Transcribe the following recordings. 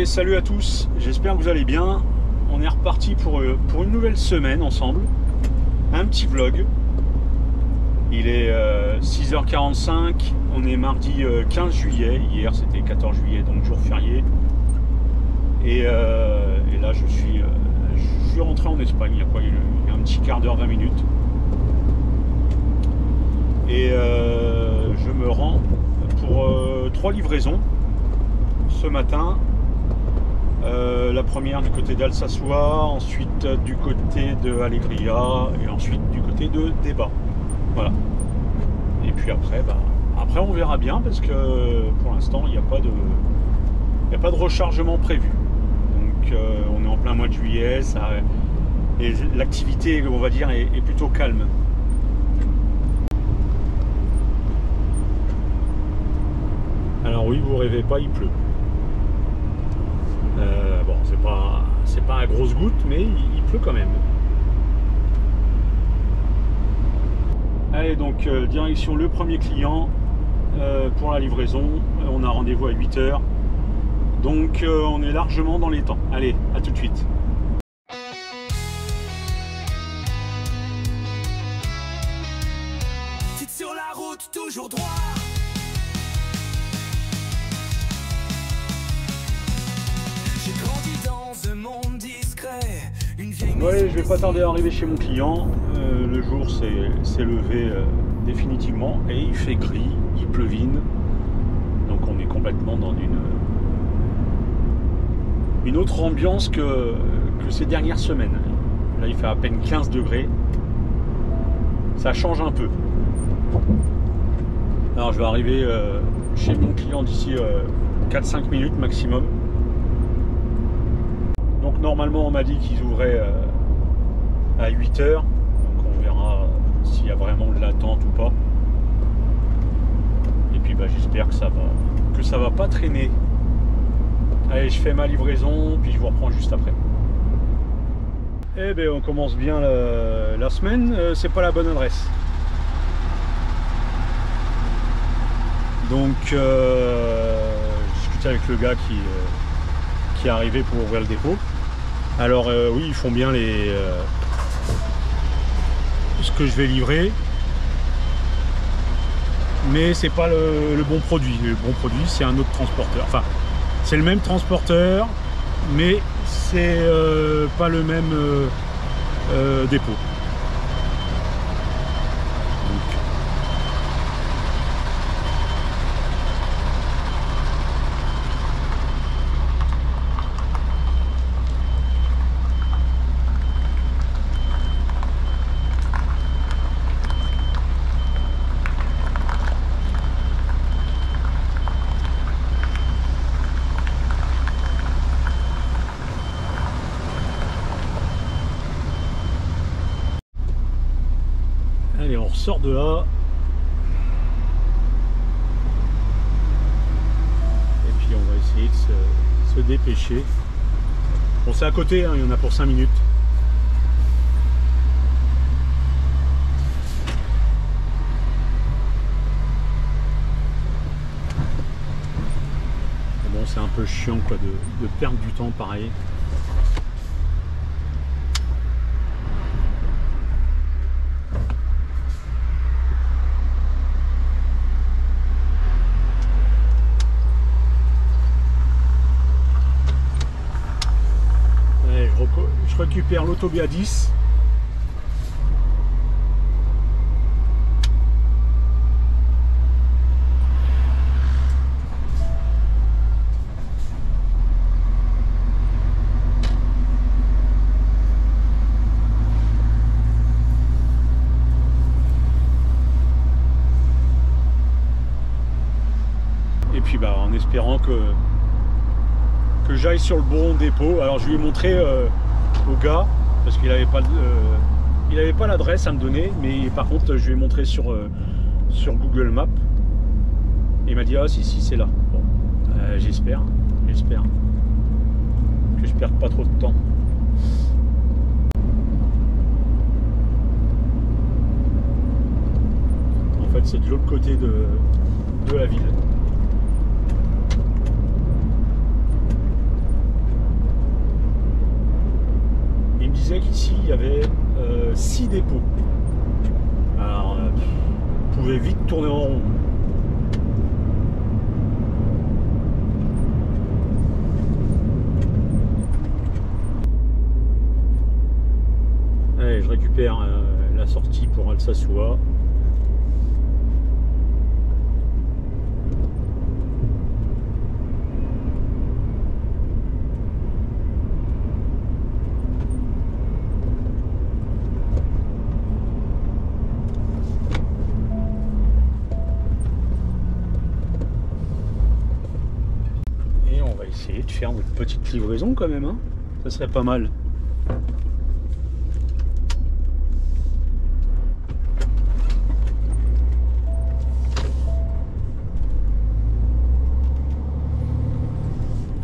Allez, salut à tous, j'espère que vous allez bien. On est reparti pour une nouvelle semaine ensemble. Un petit vlog. Il est 6h45, on est mardi 15 juillet. Hier c'était 14 juillet, donc jour férié. Et là je suis rentré en Espagne, il y a un petit quart d'heure, 20 minutes. Et je me rends pour 3 livraisons ce matin. La première du côté d'Alsaçois, ensuite du côté de Alegria et ensuite du côté de Débat. Voilà. Et puis après, après on verra bien parce que pour l'instant il n'y a pas de rechargement prévu. Donc on est en plein mois de juillet, et l'activité on va dire est plutôt calme. Alors oui, vous rêvez pas, il pleut. Bon, c'est pas à grosse goutte, mais il pleut quand même. Allez, donc direction le premier client pour la livraison. On a rendez-vous à 8h. Donc on est largement dans les temps. Allez, à tout de suite. Sur la route, toujours droit. Ouais, je vais pas tarder à arriver chez mon client. Le jour s'est levé définitivement et il fait gris, il pleuvine. Donc on est complètement dans une autre ambiance que ces dernières semaines. Là il fait à peine 15 degrés. Ça change un peu. Alors je vais arriver chez mon client d'ici 4-5 minutes maximum. Donc normalement on m'a dit qu'ils ouvraient à 8h, donc on verra s'il y a vraiment de l'attente ou pas. Et puis j'espère que ça va pas traîner. Allez, je fais ma livraison, puis je vous reprends juste après. Eh bien on commence bien la semaine, c'est pas la bonne adresse. Donc je discutais avec le gars qui est arrivé pour ouvrir le dépôt. Alors oui, ils font bien ce que je vais livrer, mais c'est pas le bon produit. Le bon produit, c'est un autre transporteur. Enfin, c'est le même transporteur, mais c'est pas le même dépôt. Allez, on ressort de là. Et puis on va essayer de se dépêcher. Bon, c'est à côté, hein, il y en a pour 5 minutes. Bon, c'est un peu chiant quoi, de perdre du temps pareil. Je récupère l'autobia 10. Et puis en espérant que j'aille sur le bon dépôt. Alors je lui ai montré au gars parce qu'il n'avait pas l'adresse à me donner, mais par contre je lui ai montré sur Google Maps et il m'a dit ah si c'est là. Bon, j'espère que je perde pas trop de temps. En fait c'est de l'autre côté de la ville. disait qu'ici il y avait 6 dépôts. Alors, vous pouvez vite tourner en rond. Allez, je récupère la sortie pour Alsaçois. Essayer de faire notre petite livraison quand même, hein. Ça serait pas mal.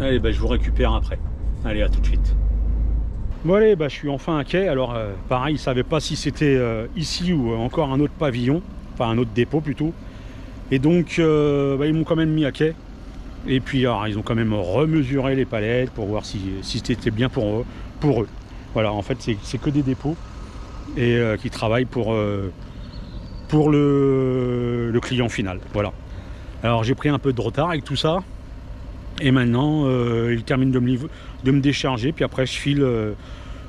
Allez, bah, je vous récupère après. Allez, à tout de suite. Bon allez, bah, je suis enfin à quai. Alors pareil, ils ne savaient pas si c'était ici ou encore un autre pavillon, enfin un autre dépôt plutôt. Et donc bah, ils m'ont quand même mis à quai. Et puis alors, ils ont quand même remesuré les palettes pour voir si c'était bien pour eux. Voilà, en fait c'est que des dépôts et qui travaillent pour le client final. Voilà. Alors j'ai pris un peu de retard avec tout ça. Et maintenant ils terminent de me décharger. Puis après je file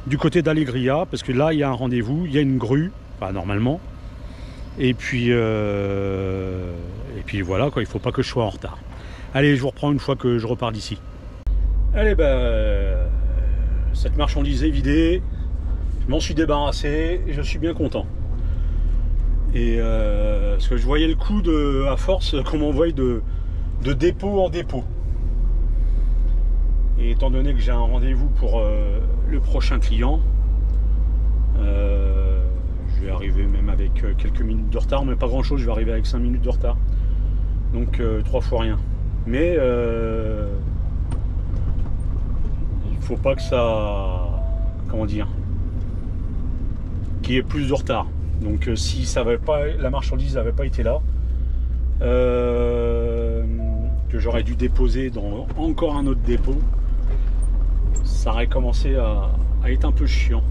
du côté d'Allegria. Parce que là il y a un rendez-vous, il y a une grue, enfin, normalement. Et puis voilà quoi, il ne faut pas que je sois en retard. Allez, je vous reprends une fois que je repars d'ici. Allez, cette marchandise est vidée. Je m'en suis débarrassé et je suis bien content. Et parce que je voyais le coup à force qu'on m'envoie de dépôt en dépôt. Et étant donné que j'ai un rendez-vous pour le prochain client, je vais arriver même avec quelques minutes de retard, mais pas grand chose, je vais arriver avec 5 minutes de retard. Donc 3 fois rien. Mais il faut pas que ça, comment dire, qu'il y ait plus de retard. Donc si ça avait pas, la marchandise n'avait pas été là, que j'aurais dû déposer dans encore un autre dépôt, ça aurait commencé à être un peu chiant.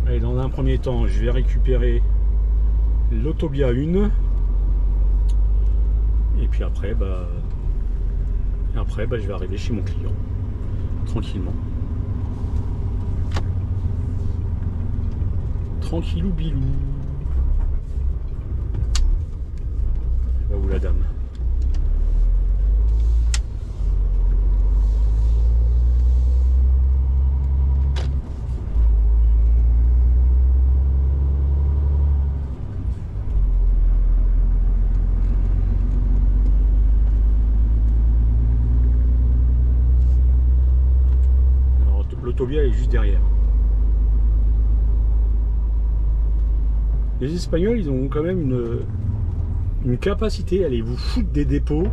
Allez, dans un premier temps, je vais récupérer l'Autobia 1. Et puis après, je vais arriver chez mon client, tranquillement. Tranquillou bilou. Va où la dame? L'autobia est juste derrière. Les Espagnols, ils ont quand même une capacité à aller vous foutre des dépôts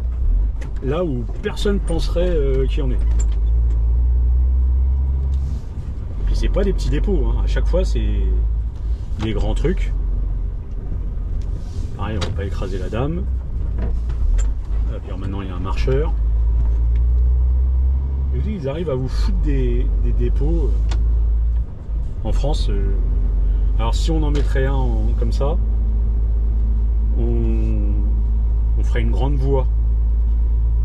là où personne penserait qu'il y en ait. Puis c'est pas des petits dépôts, hein. À chaque fois c'est des grands trucs. Pareil, on va pas écraser la dame. Et puis maintenant il y a un marcheur. Ils arrivent à vous foutre des dépôts. En France, alors si on en mettrait un comme ça, on ferait une grande voie.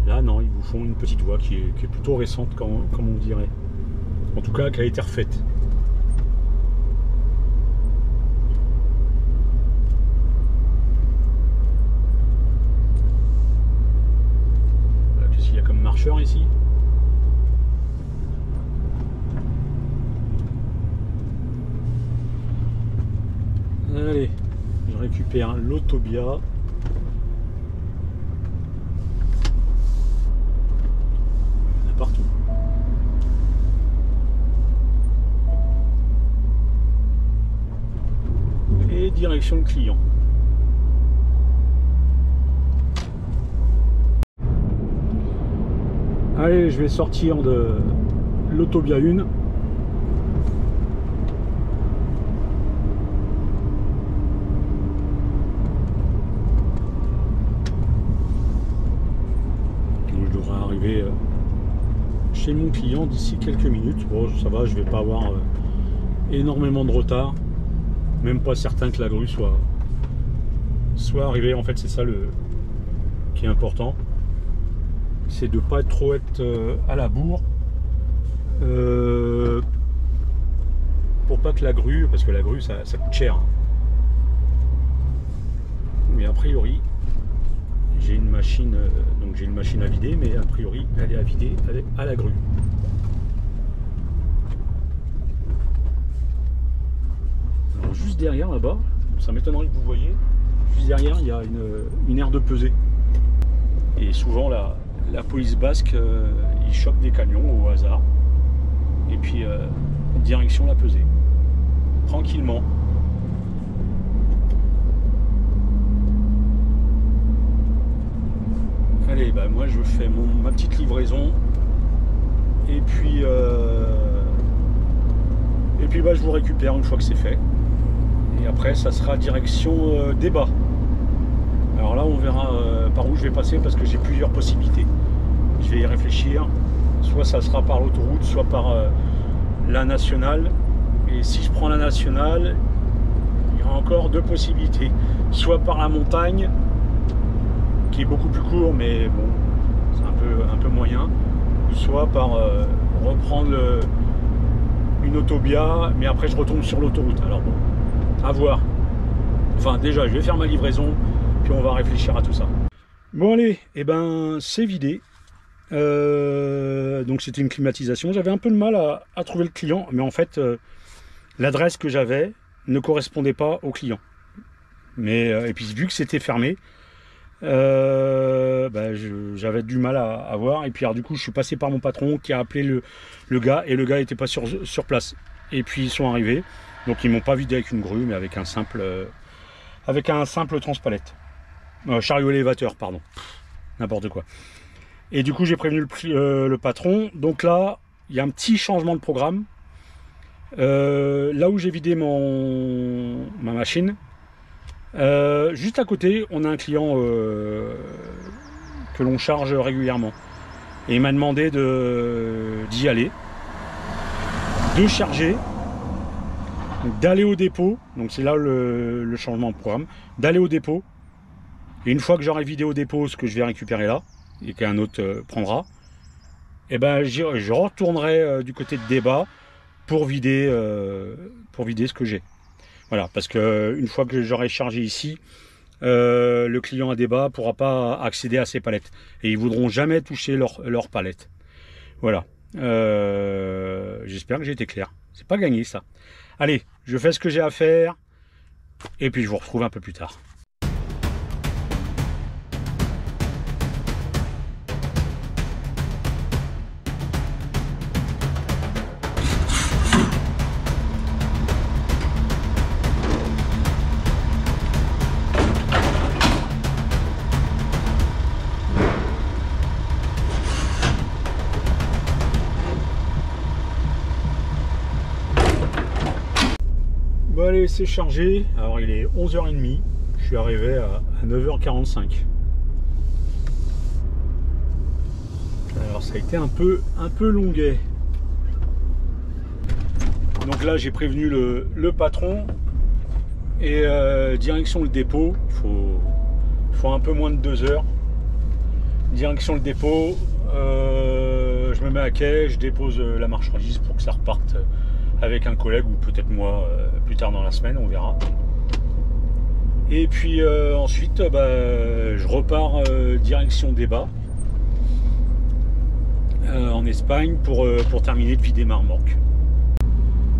Là non, ils vous font une petite voie qui est plutôt récente, comme on dirait. En tout cas qui a été refaite. Qu'est-ce qu'il y a comme marcheur ici? Allez, je récupère l'Autobia. Il y en a partout. Et direction le client. Allez, je vais sortir de l'Autobia 1. chez mon client d'ici quelques minutes. Bon, ça va, je vais pas avoir énormément de retard. Même pas certain que la grue soit arrivée. En fait, c'est ça qui est important. C'est de pas trop être à la bourre. Pour pas que la grue, parce que la grue ça coûte cher. Mais a priori, j'ai une machine, donc j'ai une machine à vider, mais a priori elle est à vider à la grue. Alors juste derrière là-bas, ça m'étonnerait que vous voyez, juste derrière il y a une aire de pesée. Et souvent la police basque, ils chopent des camions au hasard. Et puis direction la pesée. Tranquillement. Allez, bah moi je fais ma petite livraison. Et puis bah, je vous récupère une fois que c'est fait. Et après ça sera direction débat. Alors là on verra par où je vais passer parce que j'ai plusieurs possibilités. Je vais y réfléchir. Soit ça sera par l'autoroute, soit par la nationale. Et si je prends la nationale, il y a encore deux possibilités. Soit par la montagne, qui est beaucoup plus court, mais bon, c'est un peu moyen. Soit par reprendre une autobia, mais après je retombe sur l'autoroute. Alors bon, à voir. Enfin déjà, je vais faire ma livraison, puis on va réfléchir à tout ça. Bon allez, et ben c'est vidé. Donc c'était une climatisation. J'avais un peu de mal à trouver le client, mais en fait l'adresse que j'avais ne correspondait pas au client. Mais et puis vu que c'était fermé, bah, j'avais du mal à voir. Et puis alors du coup je suis passé par mon patron qui a appelé le gars, et le gars n'était pas sur place. Et puis ils sont arrivés, donc ils m'ont pas vidé avec une grue, mais avec un simple transpalette, chariot élévateur, pardon, n'importe quoi. Et du coup, j'ai prévenu le patron. Donc là, il y a un petit changement de programme. Là où j'ai vidé ma machine, juste à côté, on a un client que l'on charge régulièrement. Et il m'a demandé d'y aller, de charger, d'aller au dépôt. Donc c'est là le changement de programme. D'aller au dépôt. Et une fois que j'aurai vidé au dépôt ce que je vais récupérer là, et qu'un autre prendra, et ben je retournerai du côté de débat pour vider ce que j'ai. Voilà, parce que une fois que j'aurai chargé ici, le client à débat pourra pas accéder à ces palettes et ils voudront jamais toucher leur palette. Voilà. J'espère que j'ai été clair. C'est pas gagné ça. Allez, je fais ce que j'ai à faire et puis je vous retrouve un peu plus tard. Bon allez, c'est chargé. Alors il est 11h30. Je suis arrivé à 9h45. Alors ça a été un peu longuet. Donc là j'ai prévenu le patron. Et direction le dépôt. Il faut un peu moins de 2 heures. Direction le dépôt. Je me mets à quai, je dépose la marchandise pour que ça reparte avec un collègue ou peut-être moi plus tard dans la semaine, on verra. Et puis ensuite je repars direction débat en Espagne pour terminer de vider ma remorque.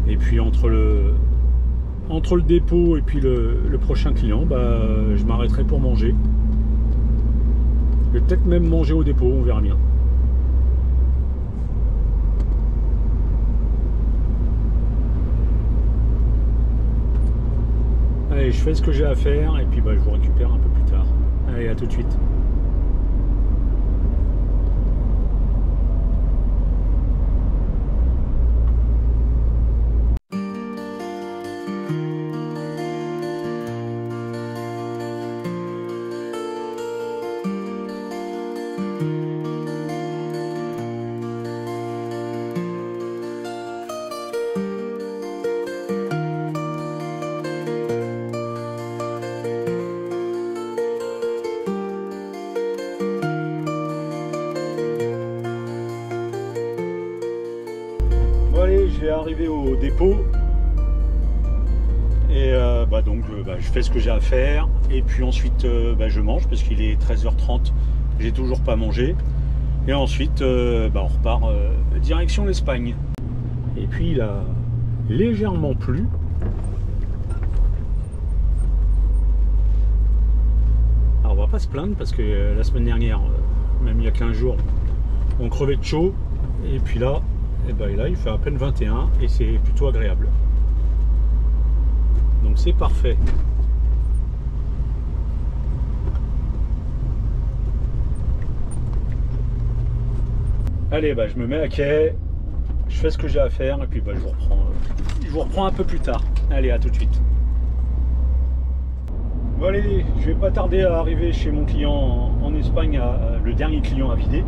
Et puis entre le dépôt et puis le prochain client, je m'arrêterai pour manger. Je vais peut-être même manger au dépôt, on verra bien. Allez, je fais ce que j'ai à faire et puis je vous récupère un peu plus tard. Allez, à tout de suite. est, je vais arriver au dépôt. Et donc je fais ce que j'ai à faire. Et puis ensuite je mange parce qu'il est 13h30. J'ai toujours pas mangé. Et ensuite on repart direction l'Espagne. Et puis il a légèrement plu. Alors on va pas se plaindre parce que la semaine dernière, même il y a 15 jours, on crevait de chaud. Et puis là, là il fait à peine 21 et c'est plutôt agréable. Donc c'est parfait. Allez, je me mets à quai, je fais ce que j'ai à faire et puis je vous reprends un peu plus tard. Allez, à tout de suite. Bon allez, je vais pas tarder à arriver chez mon client en Espagne, le dernier client à vider.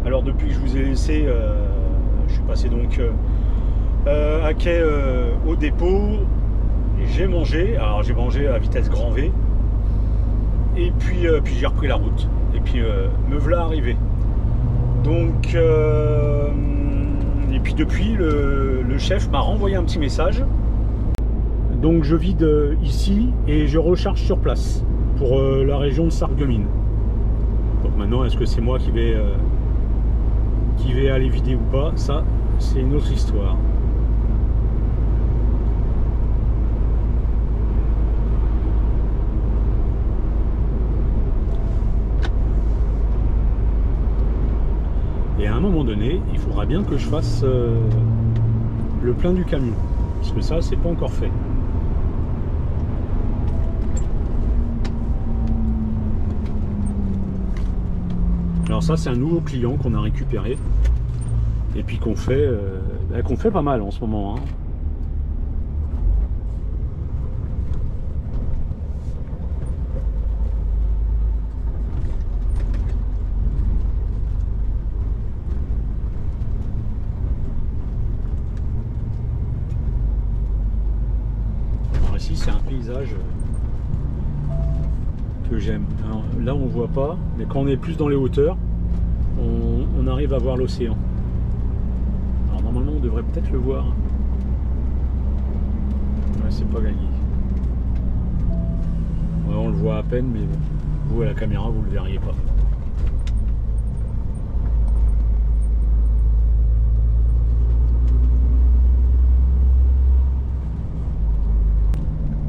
Alors depuis que je vous ai laissé, je suis passé donc à quai au dépôt. J'ai mangé, alors j'ai mangé à vitesse grand V. Et puis j'ai repris la route. Et puis me voilà arrivé. Donc et puis depuis le chef m'a renvoyé un petit message. Donc je vide ici et je recharge sur place pour la région de Sarreguemines. Donc maintenant est-ce que c'est moi qui vais aller vider ou pas? Ça c'est une autre histoire. Et à un moment donné, il faudra bien que je fasse le plein du camion. Parce que ça, c'est pas encore fait. Alors ça, c'est un nouveau client qu'on a récupéré. Et puis qu'on fait pas mal en ce moment. Hein. Ici c'est un paysage que j'aime. Là on voit pas, mais quand on est plus dans les hauteurs, on arrive à voir l'océan. Alors normalement on devrait peut-être le voir. Ouais, c'est pas gagné. Ouais, on le voit à peine, mais vous à la caméra vous le verriez pas.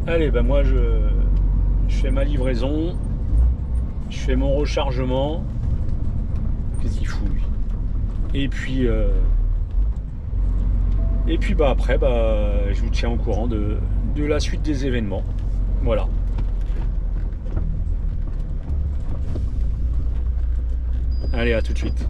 Allez, moi je fais ma livraison, je fais mon rechargement. Qu'est-ce qu'il fout lui? Et puis après je vous tiens au courant de la suite des événements. Voilà. Allez, à tout de suite.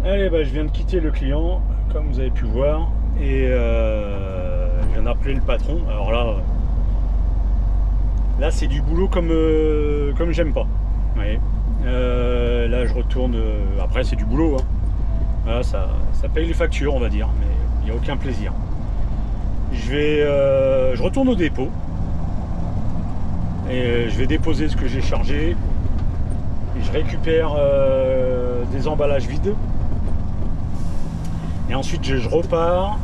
Allez, bah, je viens de quitter le client, comme vous avez pu voir, et je viens d'appeler le patron. Alors là c'est du boulot comme j'aime pas. Vous voyez. Là, je retourne. Après, c'est du boulot. Hein. Voilà, ça paye les factures, on va dire, mais il n'y a aucun plaisir. Je retourne au dépôt et je vais déposer ce que j'ai chargé. Et je récupère des emballages vides. Et ensuite, je repars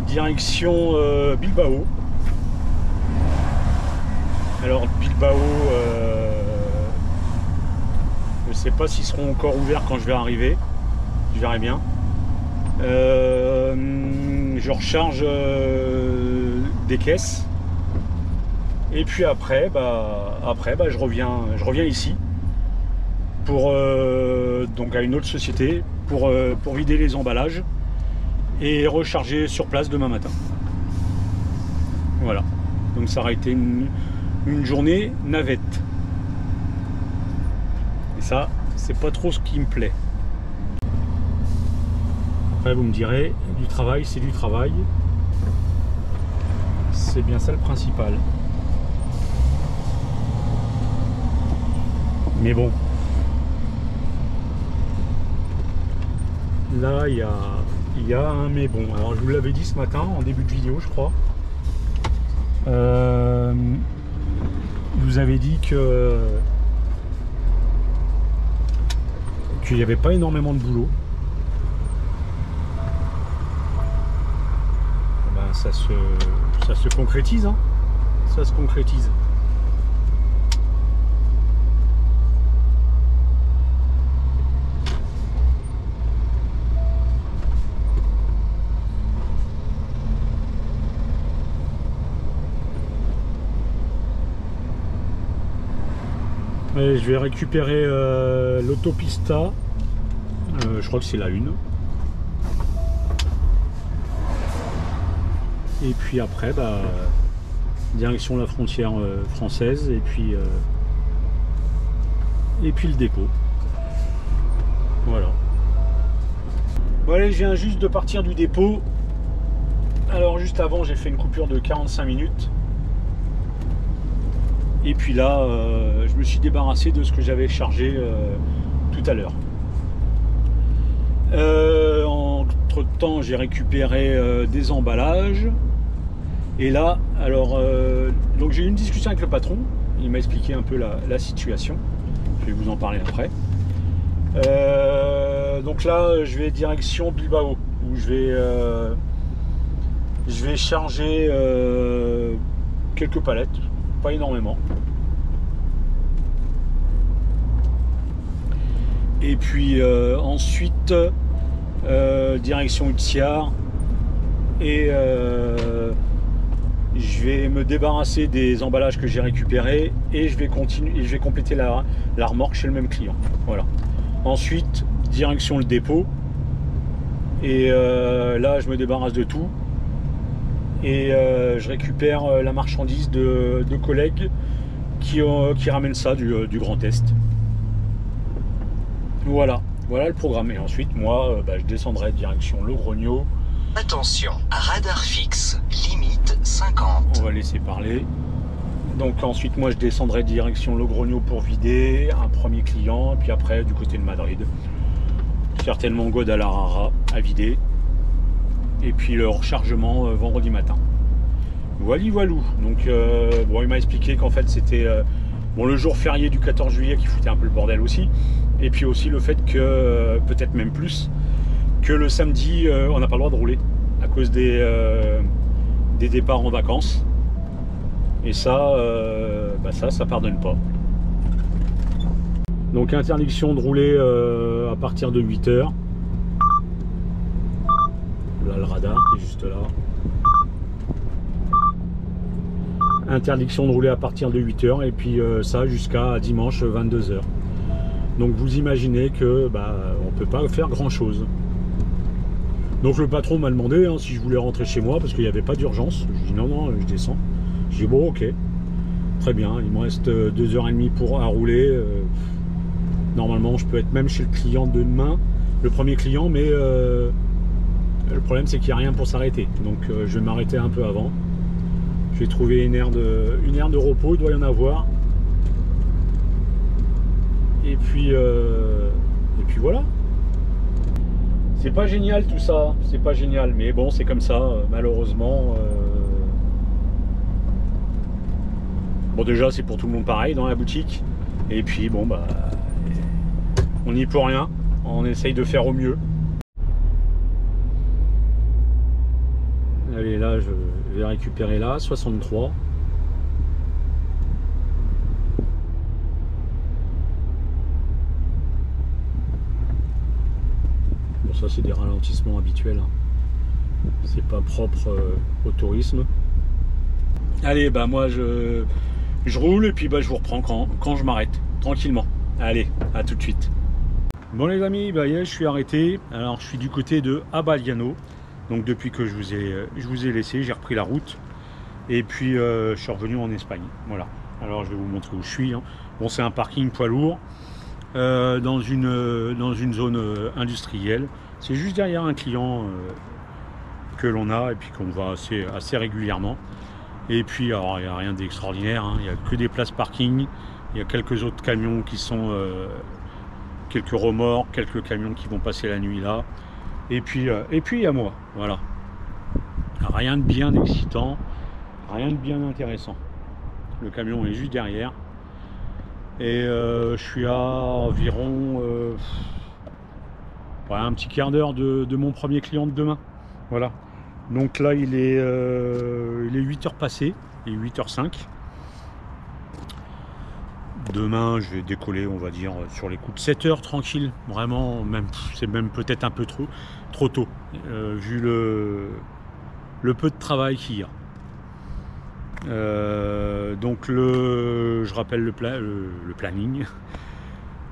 direction Bilbao. Alors, Bilbao, je ne sais pas s'ils seront encore ouverts quand je vais arriver. Je verrai bien. Je recharge des caisses. Et puis après, je reviens ici pour donc à une autre société pour vider les emballages et recharger sur place demain matin. Voilà. Donc ça aura été une journée navette. Et ça, c'est pas trop ce qui me plaît. Après, vous me direz, du travail, c'est du travail. C'est bien ça le principal. Mais bon. Là, il y a un mais bon. Alors, je vous l'avais dit ce matin, en début de vidéo, je crois. Je vous avais dit qu'il n'y avait pas énormément de boulot. Ben, ça se concrétise, hein. Ça se concrétise. Et je vais récupérer l'autopista, je crois que c'est la 1. Et puis après, direction la frontière française et puis le dépôt. Voilà. Bon allez, je viens juste de partir du dépôt. Alors juste avant, j'ai fait une coupure de 45 minutes. Et puis là, je me suis débarrassé de ce que j'avais chargé tout à l'heure. Entre temps, j'ai récupéré des emballages. Et là, alors, donc j'ai eu une discussion avec le patron. Il m'a expliqué un peu la situation. Je vais vous en parler après. Donc là, je vais direction Bilbao, où je vais charger quelques palettes. Pas énormément. Et puis ensuite direction Utsiar et je vais me débarrasser des emballages que j'ai récupérés et je vais compléter la remorque chez le même client. Voilà. Ensuite direction le dépôt et là je me débarrasse de tout. Et je récupère la marchandise de collègues qui ramènent ça du Grand Est. Voilà le programme. Et ensuite, moi, je descendrai direction Logrogno. Attention, radar fixe, limite 50. On va laisser parler. Donc ensuite, moi, je descendrai direction Logrogno pour vider un premier client. Et puis après, du côté de Madrid, certainement Guadalajara à vider. Et puis le rechargement vendredi matin. Voilou. Donc bon, il m'a expliqué qu'en fait c'était le jour férié du 14 juillet qui foutait un peu le bordel aussi. Et puis aussi le fait que, peut-être même plus, que le samedi on n'a pas le droit de rouler à cause des départs en vacances. Et ça, ça pardonne pas. Donc interdiction de rouler à partir de 8h. Là le radar qui est juste là. Interdiction de rouler à partir de 8h et puis ça jusqu'à dimanche 22h. Donc vous imaginez que on peut pas faire grand chose. Donc le patron m'a demandé si je voulais rentrer chez moi parce qu'il n'y avait pas d'urgence. Je dis non, je descends. Je dis bon ok, très bien, il me reste 2h30 à rouler. Normalement, je peux être même chez le client de demain, le premier client, mais le problème c'est qu'il n'y a rien pour s'arrêter. Donc je vais m'arrêter un peu avant. Je vais trouver une aire de repos, il doit y en avoir. Et puis voilà. C'est pas génial tout ça, c'est pas génial, mais bon, c'est comme ça, malheureusement. Bon, déjà, c'est pour tout le monde pareil dans la boutique. Et puis, bon, bah, on n'y peut rien. On essaye de faire au mieux. Allez, là, je vais récupérer là, 63. Bon, ça, c'est des ralentissements habituels. Hein. C'est pas propre au tourisme. Allez, bah, moi, je roule et puis bah, je vous reprends quand je m'arrête, tranquillement. Allez, à tout de suite. Bon les amis, bah, je suis arrêté. Alors je suis du côté de Abadiano. Donc depuis que je vous ai laissé, j'ai repris la route. Et puis je suis revenu en Espagne. Voilà. Alors je vais vous montrer où je suis. Hein. Bon, c'est un parking poids lourd dans une zone industrielle. C'est juste derrière un client que l'on a et puis qu'on voit assez régulièrement. Et puis, alors, il n'y a rien d'extraordinaire, hein. Il n'y a que des places parking, il y a quelques autres camions qui sont, quelques remorques, quelques camions qui vont passer la nuit là. Et puis il y a moi, voilà. Rien de bien excitant, rien de bien intéressant. Le camion est juste derrière. Et je suis à environ un petit quart d'heure de mon premier client de demain. Voilà. Donc là, il est 8h passées, il est 8h05. Demain, je vais décoller, on va dire, sur les coups de 7h tranquille. Vraiment, c'est même peut-être un peu trop tôt, vu le peu de travail qu'il y a. Donc je rappelle le planning.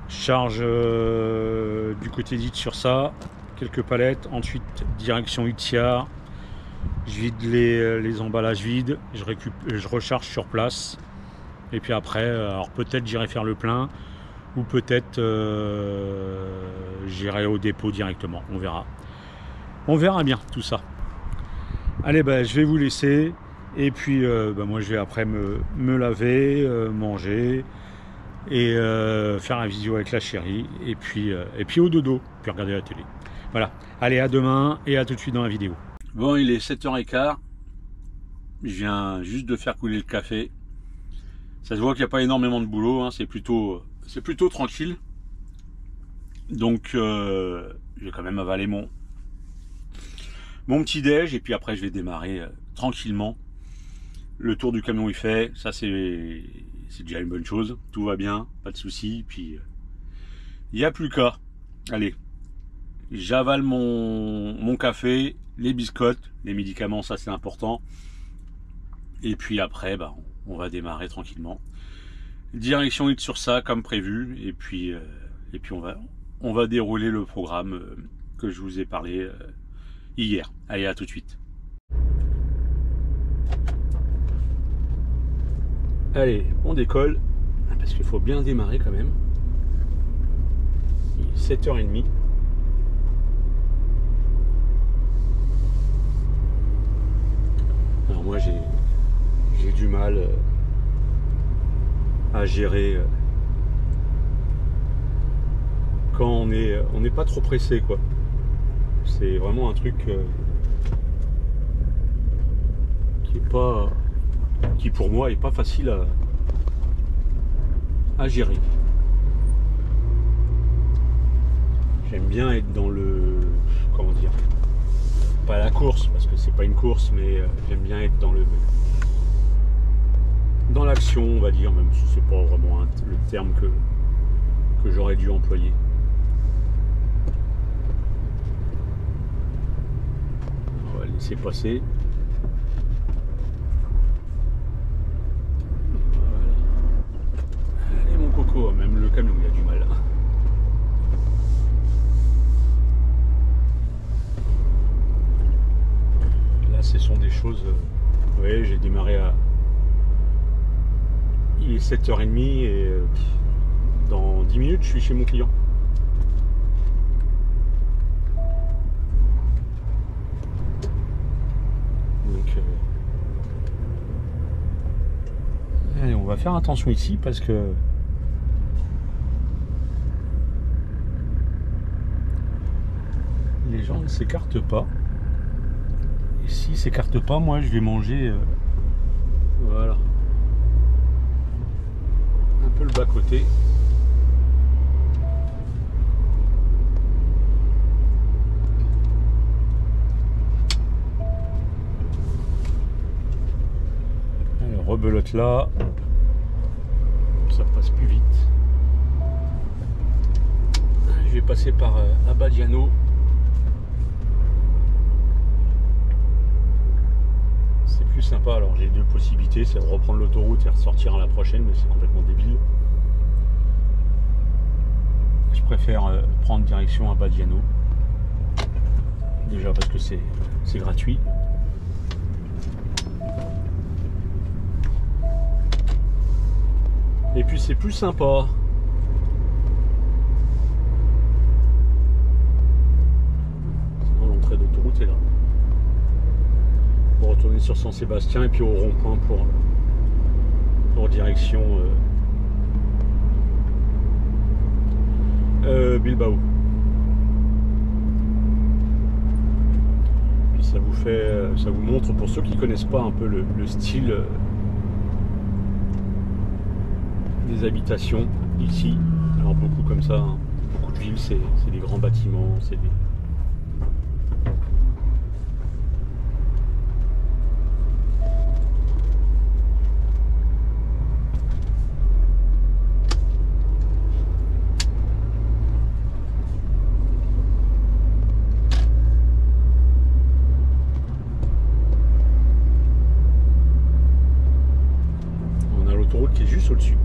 Charge du côté d'It sur ça, quelques palettes. Ensuite, direction Itziar. Je vide les emballages vides, je recharge sur place. Et puis après, alors peut-être j'irai faire le plein, ou peut-être j'irai au dépôt directement. On verra. On verra bien tout ça. Allez, bah, je vais vous laisser. Et puis moi je vais après me laver, manger et faire un visio avec la chérie. Et puis au dodo, puis regarder la télé. Voilà. Allez, à demain et à tout de suite dans la vidéo. Bon, il est 7h15. Je viens juste de faire couler le café. Ça se voit qu'il n'y a pas énormément de boulot, hein. C'est plutôt tranquille. Donc je vais quand même avaler mon petit déj et puis après je vais démarrer tranquillement. Le tour du camion est fait, ça c'est déjà une bonne chose. Tout va bien, pas de soucis. Puis il n'y a plus qu'à. Allez, j'avale mon café, les biscottes, les médicaments, ça c'est important. Et puis après, bah, on va démarrer tranquillement. Direction It sur ça comme prévu. Et puis on va dérouler le programme que je vous ai parlé hier. Allez, à tout de suite. Allez, on décolle. Parce qu'il faut bien démarrer quand même. Il est 7h30. Alors moi j'ai du mal à gérer quand on n'est pas trop pressé, quoi. C'est vraiment un truc qui pour moi est pas facile à gérer. J'aime bien être dans le, comment dire, pas la course parce que c'est pas une course, mais j'aime bien être dans l'action, on va dire, même si c'est pas vraiment le terme que j'aurais dû employer. On va laisser passer. Voilà. Allez mon coco, même le camion il a du mal. Là ce sont des choses. Vous voyez, j'ai démarré à. Il est 7h30 et Dans 10 minutes, je suis chez mon client. Donc, allez, on va faire attention ici parce que les gens ne s'écartent pas. Et s'ils ne s'écartent pas, moi je vais manger voilà, un peu le bas-côté. Alors, rebelote là, ça passe plus vite. Je vais passer par Abadiano. Plus sympa. Alors j'ai deux possibilités, c'est de reprendre l'autoroute et ressortir à la prochaine, mais c'est complètement débile. Je préfère prendre direction à Badiano, déjà parce que c'est gratuit, et puis c'est plus sympa. Sinon l'entrée d'autoroute est là. Pour retourner sur Saint-Sébastien et puis au rond-point pour direction Bilbao. Puis ça vous montre, pour ceux qui connaissent pas un peu le style des habitations ici. Alors beaucoup comme ça, hein. Beaucoup de villes, c'est des grands bâtiments, c'est des... qui est juste au-dessus.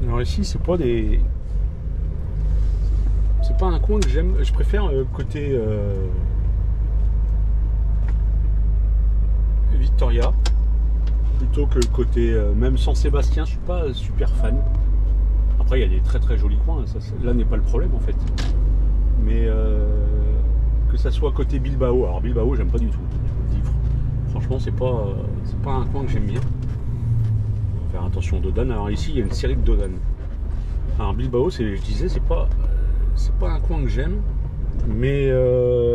Alors ici c'est pas un coin que j'aime, je préfère côté Victoria plutôt que le côté même Saint-Sébastien. Je suis pas super fan. Après il y a des très très jolis coins, ça, là n'est pas le problème en fait, mais que ça soit côté Bilbao. Alors Bilbao j'aime pas du tout, je vous le dis franchement, c'est pas un coin que j'aime bien. Faire attention aux dodanes. Alors ici il y a une série de dodanes. Alors Bilbao, je disais, c'est pas un coin que j'aime, mais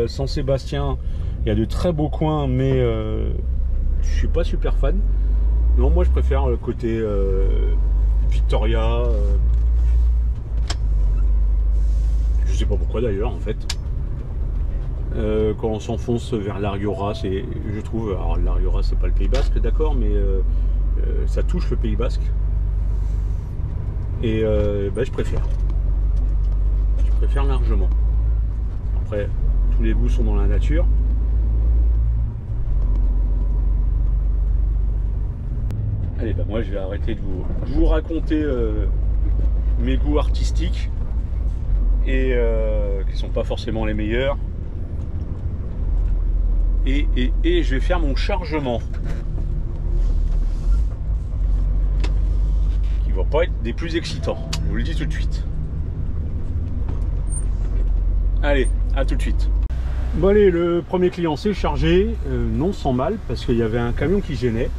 Saint-Sébastien, il y a de très beaux coins, mais je suis pas super fan. Non, moi je préfère le côté Victoria. Je sais pas pourquoi d'ailleurs en fait. Quand on s'enfonce vers l'Arriora, je trouve, alors l'Arriora c'est pas le Pays Basque, d'accord, mais ça touche le Pays Basque, et je préfère largement. Après tous les goûts sont dans la nature. Allez, moi je vais arrêter de vous raconter mes goûts artistiques et qui sont pas forcément les meilleurs, et je vais faire mon chargement qui va pas être des plus excitants, je vous le dis tout de suite. Allez, à tout de suite. Bon allez, le premier client s'est chargé, non sans mal, parce qu'il y avait un camion qui gênait,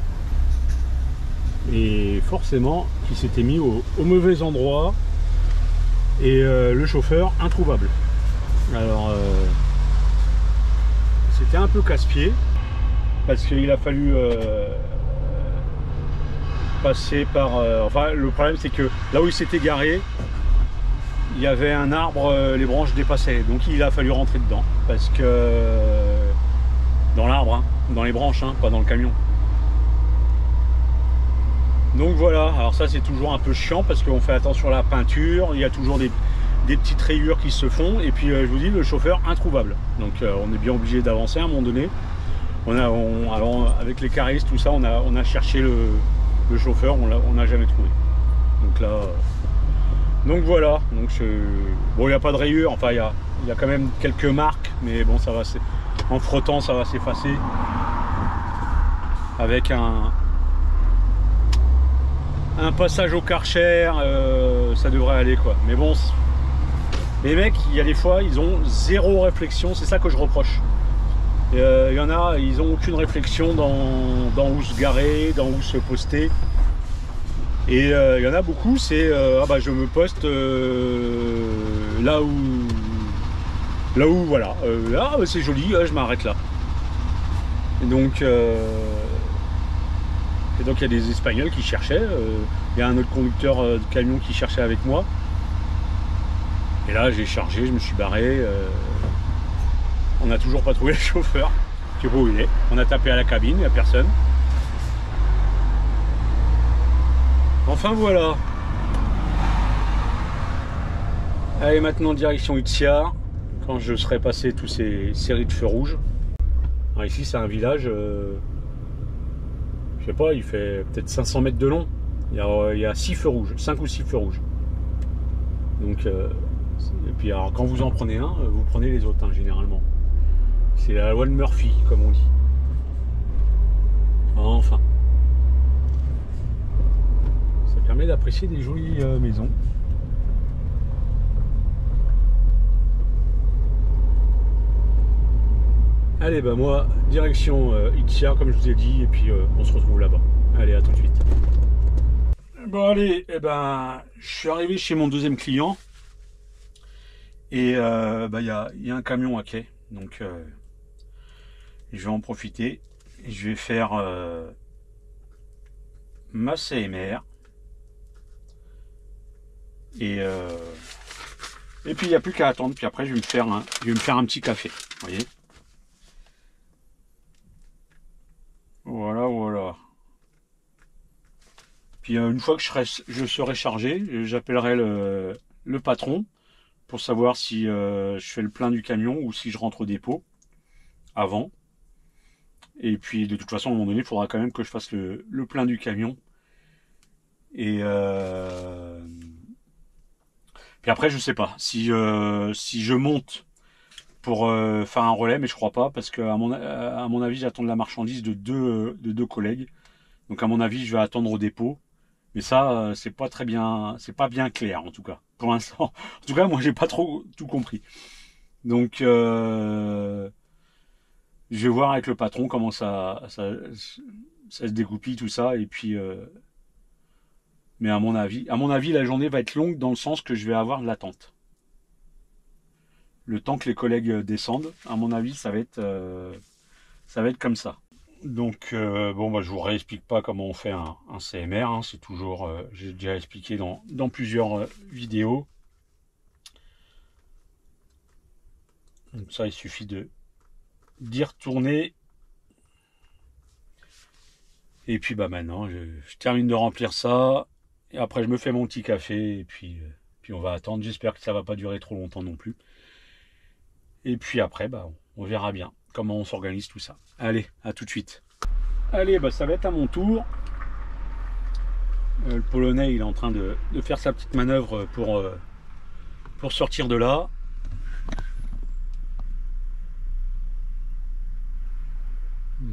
et forcément qui s'était mis au mauvais endroit, et le chauffeur introuvable. Alors c'était un peu casse-pied, parce qu'il a fallu passer par... enfin le problème c'est que là où il s'était garé, il y avait un arbre, les branches dépassaient, donc il a fallu rentrer dedans, parce que dans l'arbre, hein, dans les branches, hein, pas dans le camion. Donc voilà, alors ça c'est toujours un peu chiant parce qu'on fait attention à la peinture, il y a toujours des petites rayures qui se font, et puis je vous dis, le chauffeur introuvable. Donc on est bien obligé d'avancer à un moment donné. Alors, avec les caristes, tout ça, on a cherché le chauffeur, on l'a jamais trouvé. Donc là, donc voilà. Donc bon, il n'y a pas de rayures, enfin il y a quand même quelques marques, mais bon, ça va, en frottant, ça va s'effacer avec un passage au Karcher, ça devrait aller quoi. Mais bon, les mecs, il y a des fois, ils ont zéro réflexion, c'est ça que je reproche. Il y en a, ils n'ont aucune réflexion dans où se garer, dans où se poster. Et il y en a beaucoup, c'est ah bah je me poste là où voilà, ah bah c'est joli, je m'arrête là. Et donc il y a des Espagnols qui cherchaient, il y a un autre conducteur de camion qui cherchait avec moi. Et là j'ai chargé, je me suis barré. On n'a toujours pas trouvé le chauffeur. Je sais pas où il est. On a tapé à la cabine, il n'y a personne. Enfin voilà. Allez, maintenant direction Itziar, quand je serai passé tous ces séries de feux rouges. Alors ici c'est un village, je sais pas, il fait peut-être 500 mètres de long. Il y a 6 feux rouges, 5 ou 6 feux rouges. Donc, et puis alors quand vous en prenez un, vous prenez les autres hein, généralement. C'est la loi de Murphy, comme on dit. Enfin. Ça permet d'apprécier des jolies maisons. Allez, bah moi, direction Itziar, comme je vous ai dit, et puis on se retrouve là-bas. Allez, à tout de suite. Bon, allez, eh ben, je suis arrivé chez mon deuxième client. Et bah, y a un camion à quai. Donc, je vais en profiter. Je vais faire ma CMR. Et puis, il n'y a plus qu'à attendre. Puis après, je vais me faire un petit café. Vous voyez ? Voilà, voilà. Puis une fois que je serai chargé, j'appellerai le patron pour savoir si je fais le plein du camion ou si je rentre au dépôt avant. Et puis de toute façon, à un moment donné, il faudra quand même que je fasse le plein du camion. Et puis après, je sais pas si je monte pour faire un relais, mais je crois pas, parce que à mon avis, j'attends de la marchandise de deux collègues. Donc à mon avis, je vais attendre au dépôt. Mais ça, c'est pas très bien, c'est pas bien clair en tout cas, pour l'instant. En tout cas, moi, j'ai pas trop tout compris. Donc, je vais voir avec le patron comment ça se dégoupille tout ça, et puis. Mais à mon avis, la journée va être longue dans le sens que je vais avoir de l'attente. Le temps que les collègues descendent, à mon avis, ça va être comme ça. Donc bon, bah, je vous réexplique pas comment on fait un CMR, hein, c'est toujours, j'ai déjà expliqué dans plusieurs vidéos. Donc ça, il suffit d'y retourner. Et puis bah maintenant, je termine de remplir ça, et après je me fais mon petit café, et puis on va attendre. J'espère que ça va pas durer trop longtemps non plus. Et puis après, bah, on verra bien comment on s'organise tout ça. Allez, à tout de suite. Allez, bah, ça va être à mon tour. Le Polonais, il est en train de faire sa petite manœuvre pour sortir de là.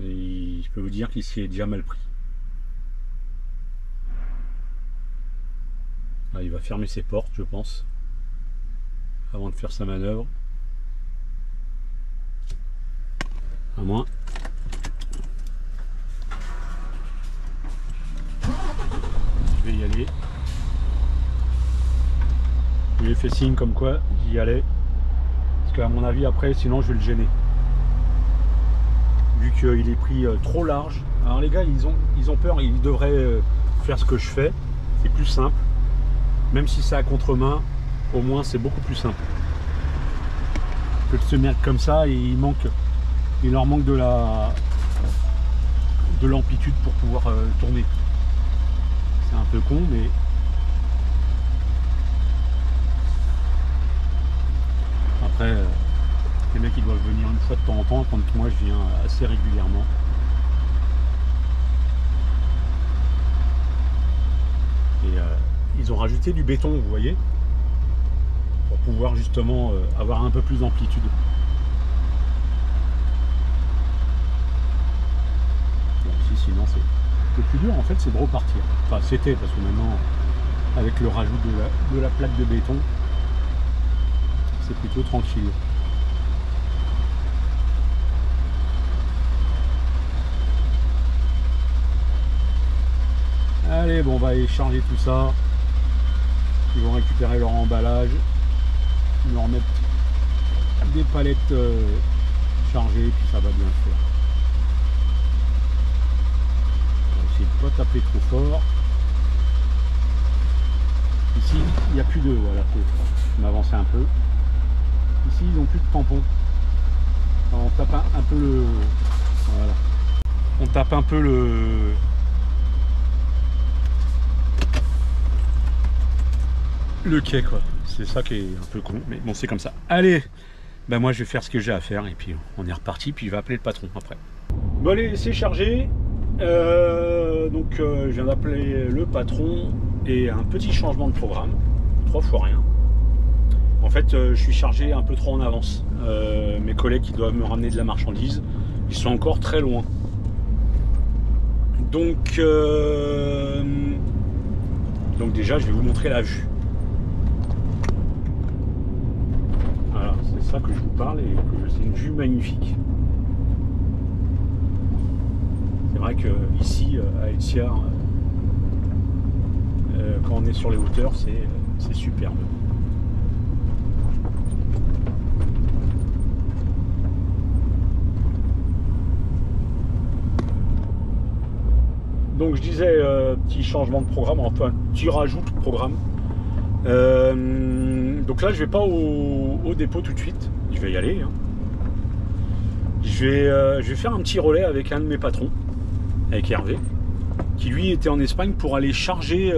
Et je peux vous dire qu'il s'y est déjà mal pris. Là, il va fermer ses portes, je pense, avant de faire sa manœuvre. À moins. Je vais y aller. Je lui ai fait signe comme quoi j'y allais. Parce qu'à mon avis, après, sinon je vais le gêner. Vu qu'il est pris trop large. Alors les gars, ils ont peur, ils devraient faire ce que je fais. C'est plus simple. Même si c'est à contre-main, au moins c'est beaucoup plus simple. Que de se mettre comme ça, et il leur manque de l'amplitude pour pouvoir tourner. un peu con, mais après les mecs ils doivent venir une fois de temps en temps, quand moi je viens assez régulièrement. Et ils ont rajouté du béton, vous voyez, pour pouvoir justement avoir un peu plus d'amplitude. Bon, sinon c'est plus dur en fait, c'est de repartir. Enfin c'était, parce que maintenant avec le rajout de la plaque de béton, c'est plutôt tranquille. Allez, bon, on va aller charger tout ça. Ils vont récupérer leur emballage. Ils vont remettre des palettes chargées, puis ça va bien le faire. On va essayer de ne pas taper trop fort. Ici, il n'y a plus de... Voilà, faut m'avancer un peu. Ici, ils n'ont plus de tampons. Alors, on tape un peu le... Voilà. On tape un peu le quai, quoi. C'est ça qui est un peu con, mais bon, c'est comme ça. Allez, ben moi je vais faire ce que j'ai à faire et puis on est reparti, puis il va appeler le patron après. Bon allez, c'est chargé. Donc je viens d'appeler le patron et un petit changement de programme, 3 fois rien. En fait, je suis chargé un peu trop en avance. Mes collègues qui doivent me ramener de la marchandise, ils sont encore très loin. Donc déjà, je vais vous montrer la vue. Voilà, c'est ça que je vous parle et que c'est une vue magnifique. C'est vrai que ici, à Etziar, quand on est sur les hauteurs, c'est superbe. Donc je disais, petit changement de programme, enfin petit rajout de programme. Donc là je vais pas au dépôt tout de suite, je vais y aller. Hein. Je vais faire un petit relais avec un de mes patrons, avec Hervé, qui lui était en Espagne pour aller charger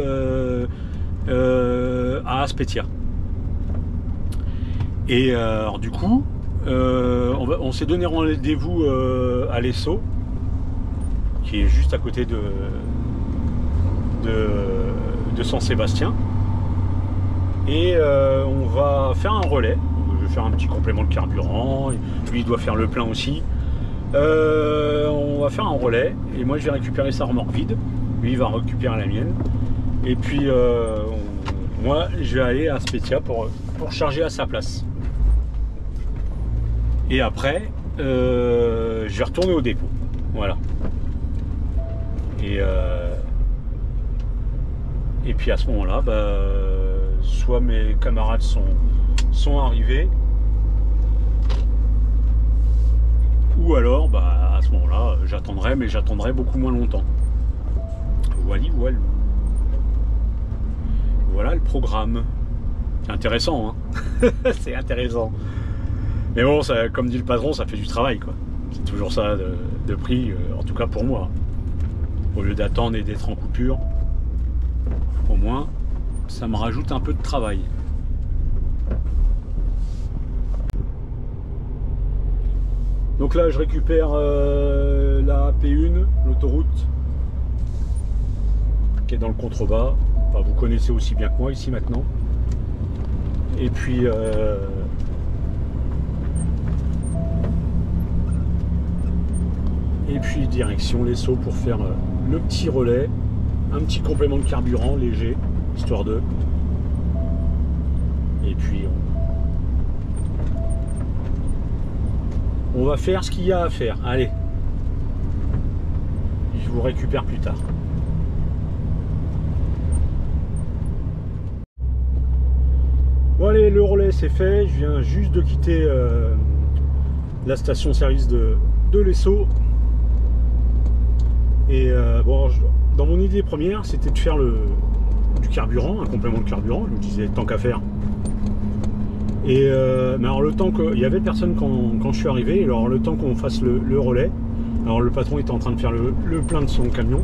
à Aspetia. Et alors du coup, on s'est donné rendez-vous à Lesso, qui est juste à côté de San Sébastien, et on va faire un relais. Je vais faire un petit complément de carburant, lui il doit faire le plein aussi. On va faire un relais et moi je vais récupérer sa remorque vide, lui il va récupérer la mienne, et puis moi je vais aller à Aspetia pour charger à sa place, et après je vais retourner au dépôt. Voilà. Et puis à ce moment-là, soit mes camarades sont arrivés, ou alors à ce moment-là, j'attendrai, mais j'attendrai beaucoup moins longtemps. Voilà le programme. C'est intéressant, hein. C'est intéressant. Mais bon, ça, comme dit le patron, ça fait du travail, quoi. C'est toujours ça de prix, en tout cas pour moi. Au lieu d'attendre et d'être en coupure, au moins ça me rajoute un peu de travail. Donc là je récupère la P1, l'autoroute qui est dans le contrebas. Enfin, vous connaissez aussi bien que moi ici maintenant. Et puis direction Lesso pour faire le petit relais, un petit complément de carburant léger, histoire de. Et puis on va faire ce qu'il y a à faire. Allez, je vous récupère plus tard. Bon allez, le relais c'est fait, je viens juste de quitter la station-service de Lesso. Et bon, dans mon idée première, c'était de faire du carburant, un complément de carburant. Je me disais, tant qu'à faire. Et mais alors le temps qu'il y avait personne quand je suis arrivé, alors le temps qu'on fasse le relais, alors le patron était en train de faire le plein de son camion,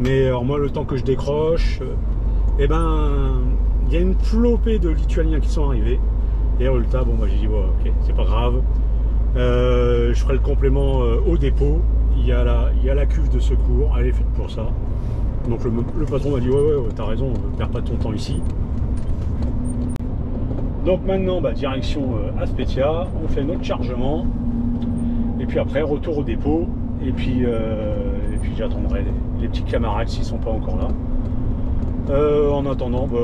Mais alors moi, le temps que je décroche, eh ben, il y a une flopée de Lituaniens qui sont arrivés. Et résultat, bon, moi j'ai dit, ouais, ok, c'est pas grave. Je ferai le complément au dépôt. Il y a la cuve de secours, elle est faite pour ça. Donc le patron m'a dit, ouais, t'as raison, perds pas ton temps ici. Donc maintenant, bah, direction Aspetia, on fait notre chargement. Et puis après, retour au dépôt. Et puis j'attendrai les petits camarades s'ils sont pas encore là. En attendant, bah,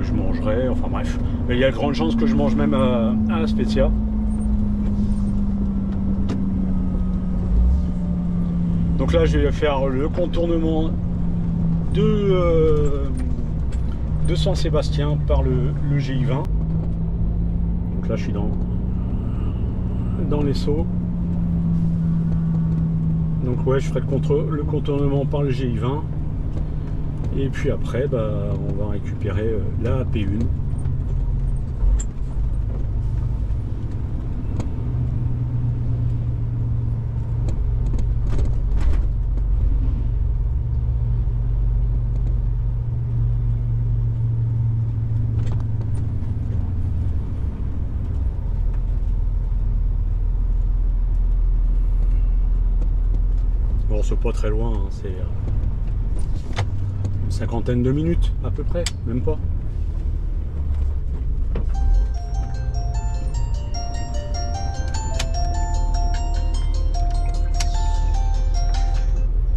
je mangerai, enfin bref. Mais il y a de grandes chances que je mange même à Aspetia. Donc là, je vais faire le contournement de Saint-Sébastien par le GI20. Donc là, je suis dans les Sceaux. Donc ouais, je ferai le contournement par le GI20. Et puis après, bah, on va récupérer la AP1. Bon, c'est pas très loin, hein, c'est une cinquantaine de minutes à peu près, même pas.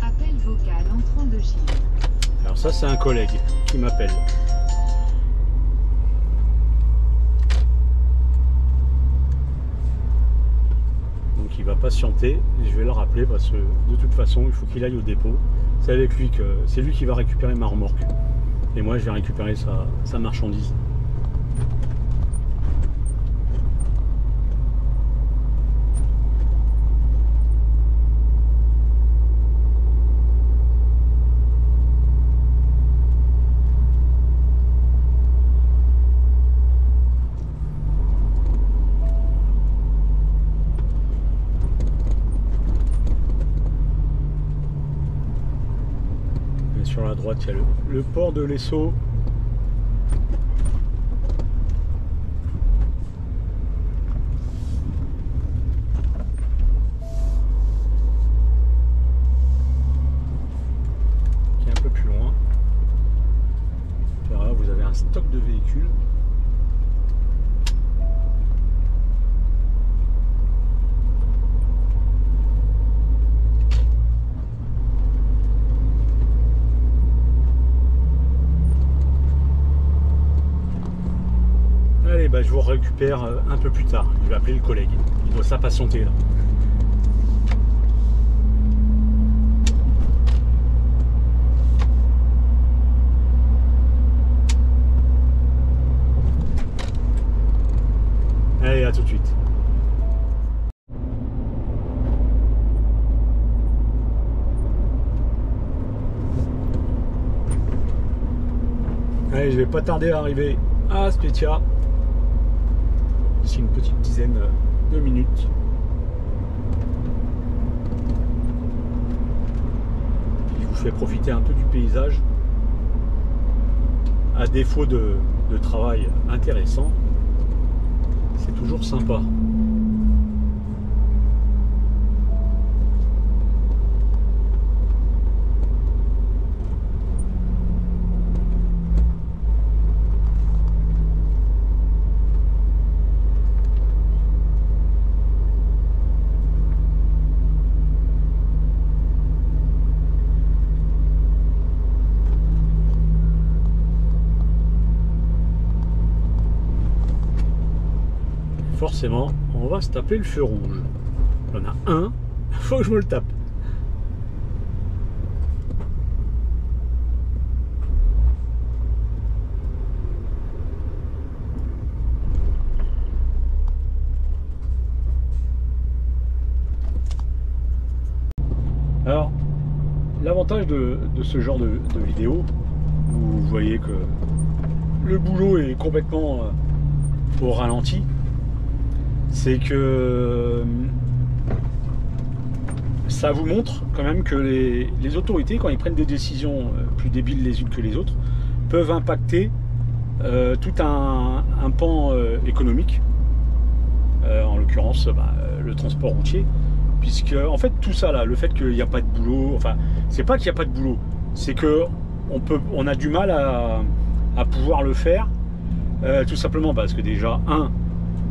Appel vocal entrant de Gilles. Alors ça, c'est un collègue qui m'appelle. Donc il va patienter, je vais le rappeler parce que de toute façon il faut qu'il aille au dépôt. C'est avec lui que c'est lui qui va récupérer ma remorque. Et moi je vais récupérer sa marchandise. Sur la droite, il y a le port de l'Esso. Qui est un peu plus loin. Là, vous avez un stock de véhicules. Allez, bah, je vous récupère un peu plus tard. Je vais appeler le collègue. Il doit s'impatienter là. Allez, à tout de suite. Allez, je vais pas tarder à arriver à Aspetia. D'ici une petite dizaine de minutes. Je vous fais profiter un peu du paysage. À défaut de travail intéressant, c'est toujours sympa. Forcément, on va se taper le feu rouge. Il y en a un, il faut que je me le tape. Alors, l'avantage de ce genre de vidéo, vous voyez que le boulot est complètement au ralenti, c'est que ça vous montre quand même que les autorités, quand ils prennent des décisions plus débiles les unes que les autres, peuvent impacter tout un pan économique, en l'occurrence le transport routier, puisque en fait tout ça là, le fait qu'il n'y a pas de boulot, enfin c'est pas qu'il n'y a pas de boulot, c'est que on a du mal à pouvoir le faire, tout simplement parce que déjà,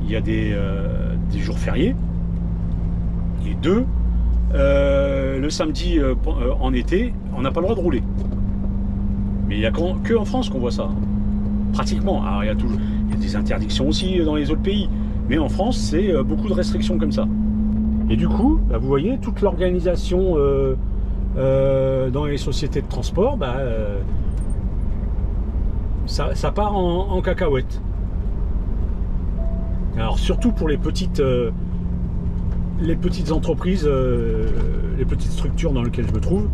il y a des jours fériés, et deux, le samedi en été, on n'a pas le droit de rouler. Mais il n'y a que en France qu'on voit ça, pratiquement. Alors il y a des interdictions aussi dans les autres pays, mais en France c'est beaucoup de restrictions comme ça. Et du coup, vous voyez, toute l'organisation dans les sociétés de transport, ça part en cacahuète. Alors surtout pour les petites entreprises, les petites structures dans lesquelles je me trouve,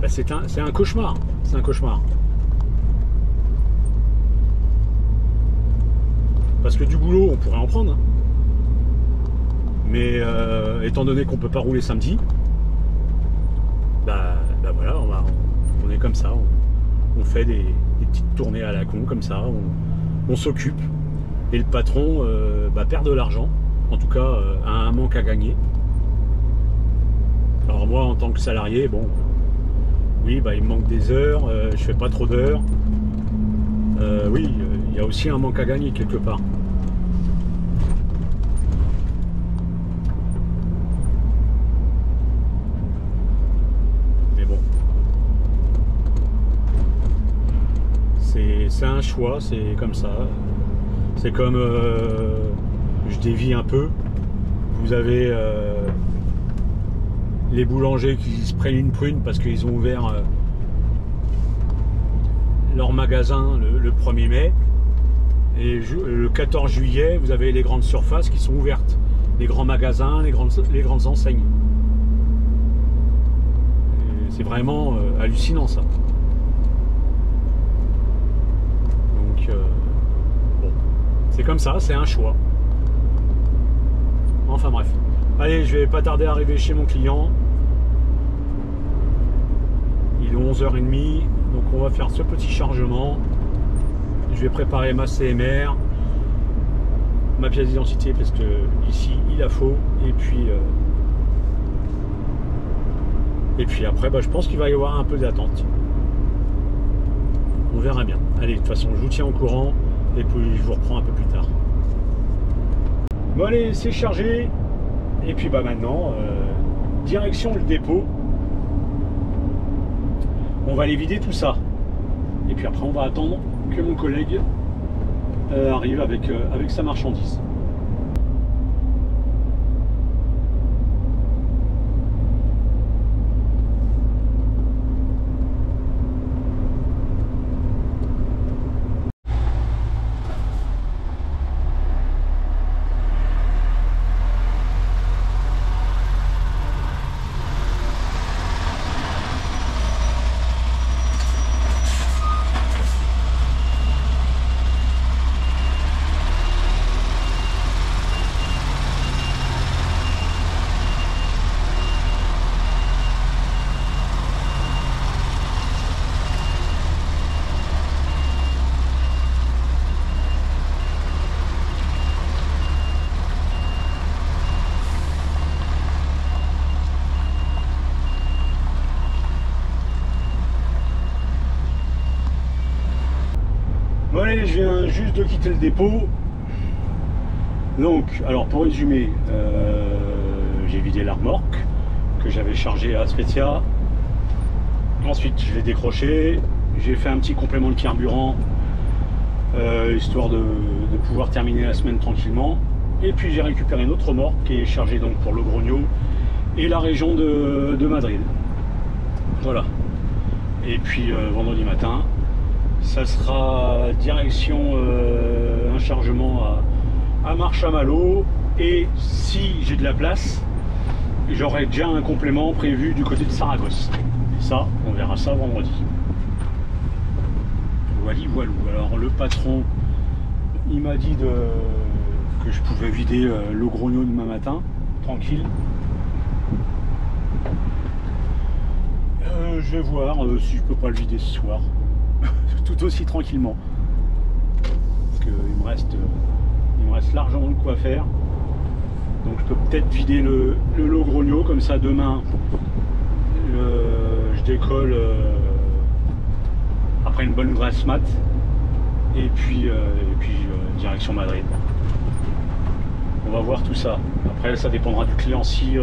c'est un cauchemar. C'est un cauchemar. Parce que du boulot, on pourrait en prendre. Hein. Mais étant donné qu'on ne peut pas rouler samedi, voilà, on est comme ça. On fait des petites tournées à la con comme ça. On s'occupe. Et le patron perd de l'argent. En tout cas, a un manque à gagner. Alors moi, en tant que salarié, bon, oui, il me manque des heures, je fais pas trop d'heures. Oui, il y a aussi un manque à gagner quelque part. Mais bon, c'est un choix, c'est comme ça. C'est comme, je dévie un peu, vous avez les boulangers qui se prennent une prune parce qu'ils ont ouvert leur magasin le 1er mai, et le 14 juillet, vous avez les grandes surfaces qui sont ouvertes, les grands magasins, les grandes enseignes. C'est vraiment hallucinant ça. Donc, bon, c'est comme ça, c'est un choix. Enfin bref. Allez, je vais pas tarder à arriver chez mon client. Il est 11h30, donc on va faire ce petit chargement. Je vais préparer ma CMR, ma pièce d'identité, parce que ici il la faut. Et puis après, je pense qu'il va y avoir un peu d'attente. On verra bien. Allez, de toute façon, je vous tiens au courant et puis je vous reprends un peu plus tard. Bon allez, c'est chargé. Et puis maintenant, direction le dépôt. On va aller vider tout ça. Et puis après, on va attendre que mon collègue arrive avec sa marchandise. Bon allez, je viens juste de quitter le dépôt. Donc, alors pour résumer, j'ai vidé la remorque que j'avais chargée à Spezia. Ensuite, je l'ai décroché. J'ai fait un petit complément de carburant, histoire de pouvoir terminer la semaine tranquillement. Et puis j'ai récupéré une autre remorque qui est chargée donc pour Logroño et la région de Madrid. Voilà. Et puis vendredi matin, ça sera direction un chargement à Marchamalo, et si j'ai de la place, j'aurai déjà un complément prévu du côté de Saragosse. Et ça, on verra ça vendredi. Voilà, voilà. Alors le patron, il m'a dit que je pouvais vider Logroño demain matin, tranquille. je vais voir si je peux pas le vider ce soir. Tout aussi tranquillement. Parce qu'il me reste largement de quoi faire. Donc je peux peut-être vider le Logronio, comme ça demain je décolle après une bonne grasse mat. Et puis direction Madrid. On va voir tout ça. Après ça dépendra du client. Si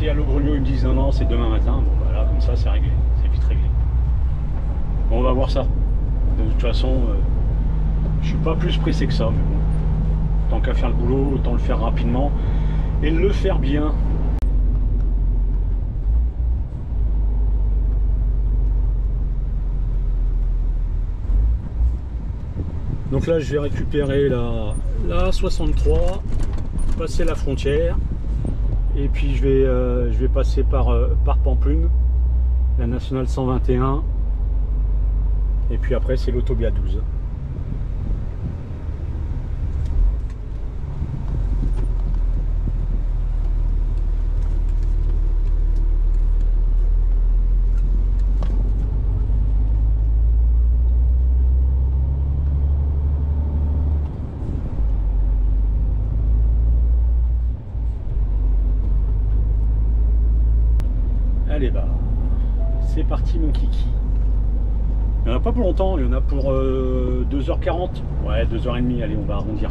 à Logronio ils me disent non c'est demain matin, bon voilà, comme ça c'est réglé, c'est vite réglé. Bon, on va voir ça. De toute façon je suis pas plus pressé que ça, mais bon, tant qu'à faire le boulot, autant le faire rapidement et le faire bien. Donc là je vais récupérer la 63, passer la frontière et puis je vais passer par Pamplune, la nationale 121 et puis après c'est l'autobia 12. Allez bah, c'est parti mon kiki. Il n'y en a pas pour longtemps, il y en a pour 2h40. Ouais, 2h30, allez on va arrondir.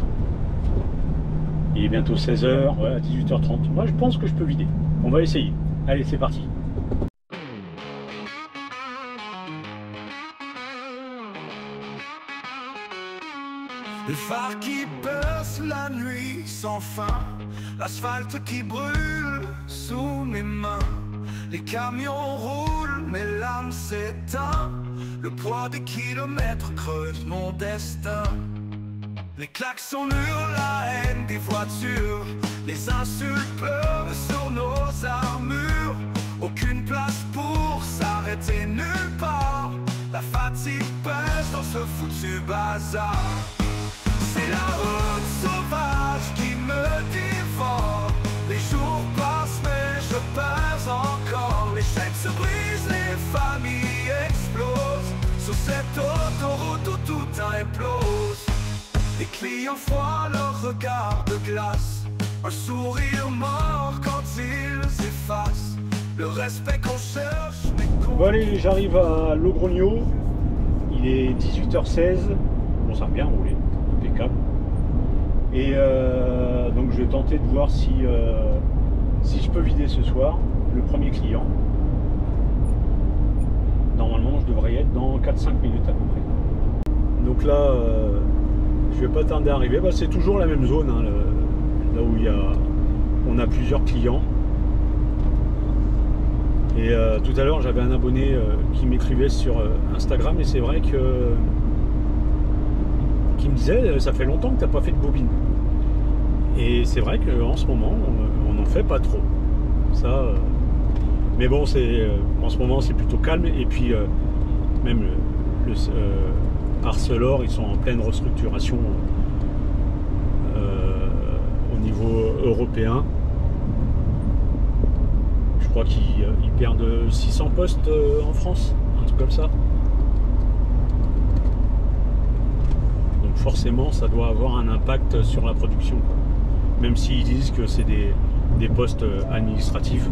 Il est bientôt 16h, ouais, à 18h30. Moi je pense que je peux vider. On va essayer. Allez c'est parti. Le phare qui perce la nuit sans fin, l'asphalte qui brûle sous mes mains. Les camions roulent, mais l'âme s'éteint. Le poids des kilomètres creuse mon destin. Les klaxons hurlent la haine des voitures. Les insultes pleurent sur nos armures. Aucune place pour s'arrêter nulle part. La fatigue pèse dans ce foutu bazar. C'est la route sauvage qui me dévore. Les jours passent mais je perds encore. Les chaînes se brisent, les familles explosent. Sur cette autoroute où tout implose. Les clients froids, leur regard de glace. Un sourire mort quand ils effacent le respect qu'on cherche mais qu'on... Bon allez, j'arrive à Logronio. Il est 18h16. Bon ça a bien roulé, impeccable. Et donc je vais tenter de voir si je peux vider ce soir le premier client. Normalement je devrais y être dans 4-5 minutes à peu près. Donc là je vais pas tarder à arriver. Bah, c'est toujours la même zone hein, là où on a plusieurs clients. Et tout à l'heure j'avais un abonné qui m'écrivait sur Instagram et c'est vrai que qui me disait ça fait longtemps que tu n'as pas fait de bobine. Et c'est vrai qu'en ce moment on n'en fait pas trop. Ça, mais bon en ce moment c'est plutôt calme et puis même le Arcelor ils sont en pleine restructuration au niveau européen. Je crois qu'ils perdent 600 postes en France, un truc comme ça. Donc forcément ça doit avoir un impact sur la production, quoi. Même s'ils disent que c'est des postes administratifs.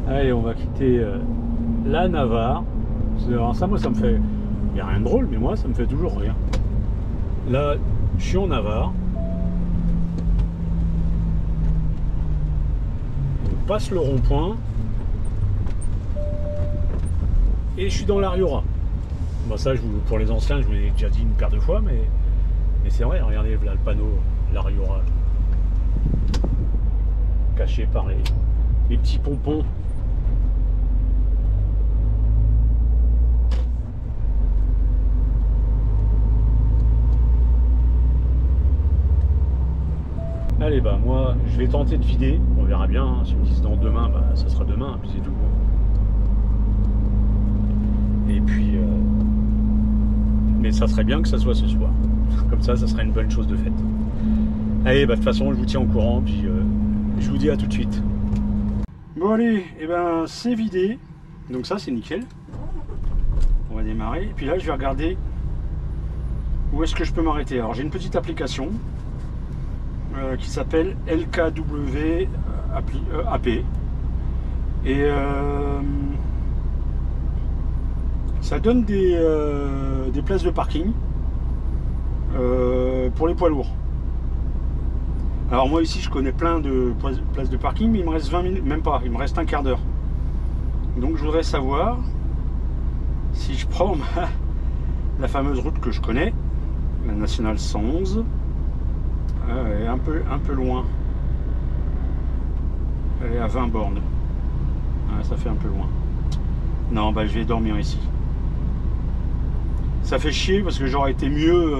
Allez, on va quitter la Navarre. Alors ça, moi, ça me fait... Il n'y a rien de drôle, mais moi, ça me fait toujours rire. Là, je suis en Navarre. On passe le rond-point. Et je suis dans l'Ariora. Bon, ça, pour les anciens, je vous l'ai déjà dit une paire de fois, mais c'est vrai, regardez là le panneau, l'Ariora. Caché par les petits pompons. Allez bah moi je vais tenter de vider, on verra bien, hein. Si ils me disent dans demain, bah ça sera demain, puis c'est tout. Et puis mais ça serait bien que ça soit ce soir. Comme ça sera une bonne chose de faite. Allez, bah, de toute façon, je vous tiens au courant, puis je vous dis à tout de suite. Bon allez, et ben c'est vidé. Donc ça, c'est nickel. On va démarrer. Et puis là, je vais regarder où est-ce que je peux m'arrêter. Alors, j'ai une petite application qui s'appelle LKW AP. Et ça donne des places de parking pour les poids lourds. Alors moi ici je connais plein de places de parking, mais il me reste 20 minutes, même pas, il me reste un quart d'heure. Donc je voudrais savoir si je prends la fameuse route que je connais, la nationale 111, elle est un peu loin. Elle est à 20 bornes. Ouais, ça fait un peu loin. Non, bah je vais dormir ici. Ça fait chier parce que j'aurais été mieux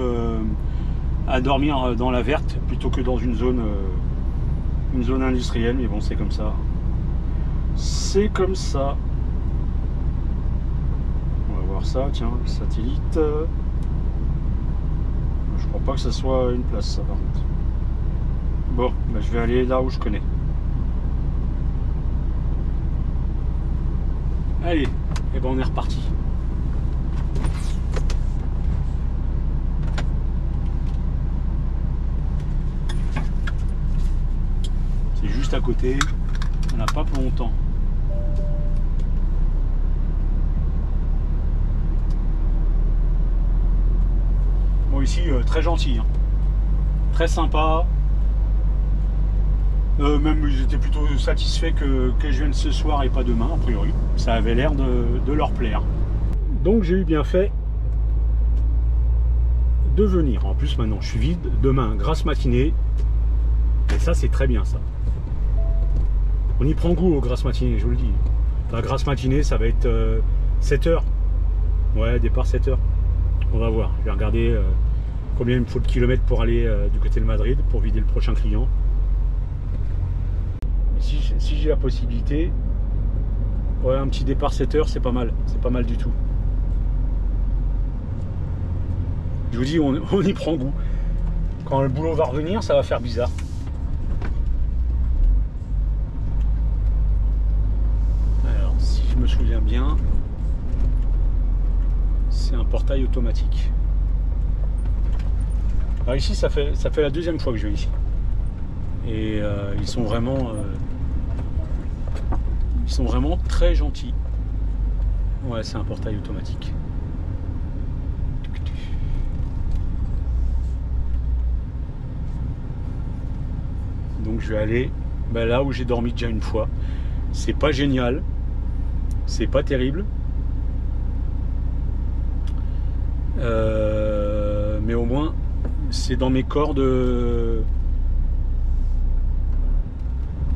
à dormir dans la verte plutôt que dans une zone industrielle, mais bon, c'est comme ça. C'est comme ça. On va voir ça, tiens, le satellite. Je crois pas que ça soit une place, ça, par contre. Bon, bah, je vais aller là où je connais. Allez, et ben on est reparti. C'est juste à côté, on n'a pas pour longtemps. Bon ici, très gentil, hein. Très sympa. Même ils étaient plutôt satisfaits que je vienne ce soir et pas demain, a priori. Ça avait l'air de leur plaire. Donc j'ai eu bien fait de venir. En plus maintenant je suis vide. Demain, grasse matinée. Et ça c'est très bien ça. On y prend goût aux grasses matinées, je vous le dis. La grasse matinée ça va être 7h. Ouais, départ 7h. On va voir. Je vais regarder combien il me faut de kilomètres pour aller du côté de Madrid pour vider le prochain client. Si j'ai la possibilité, ouais, un petit départ 7h, c'est pas mal du tout. Je vous dis, on y prend goût. Quand le boulot va revenir, ça va faire bizarre. Alors, si je me souviens bien, c'est un portail automatique. Alors ici, ça fait la deuxième fois que je viens ici. Et ils sont vraiment très gentils. Ouais, c'est un portail automatique. Donc je vais aller là où j'ai dormi déjà une fois. C'est pas génial, c'est pas terrible, mais au moins c'est dans mes cordes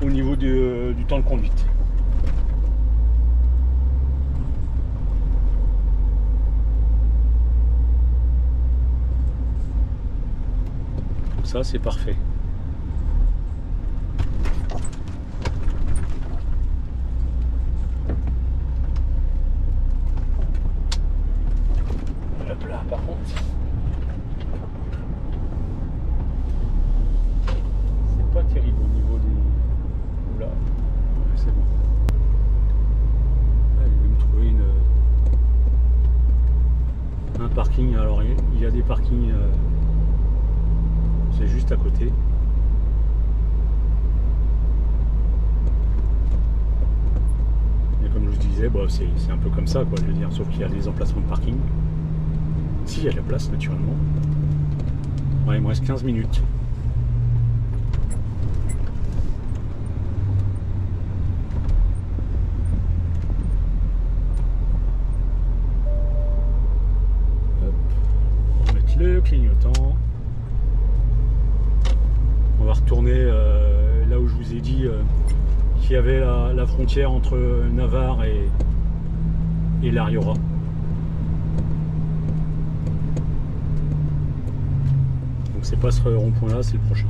au niveau du temps de conduite. Donc ça c'est parfait. Hop là, par contre c'est pas terrible au niveau des... Là, c'est bon. Là, je vais me trouver un parking. Alors il y a des parkings, c'est juste à côté. Et comme je vous disais, c'est un peu comme ça, quoi, je veux dire, sauf qu'il y a des emplacements de parking. Si, il y a de la place naturellement. Ouais, il me reste 15 minutes. Le clignotant. On va retourner là où je vous ai dit qu'il y avait la frontière entre Navarre et La Rioja. Donc c'est pas ce rond-point là, c'est le prochain.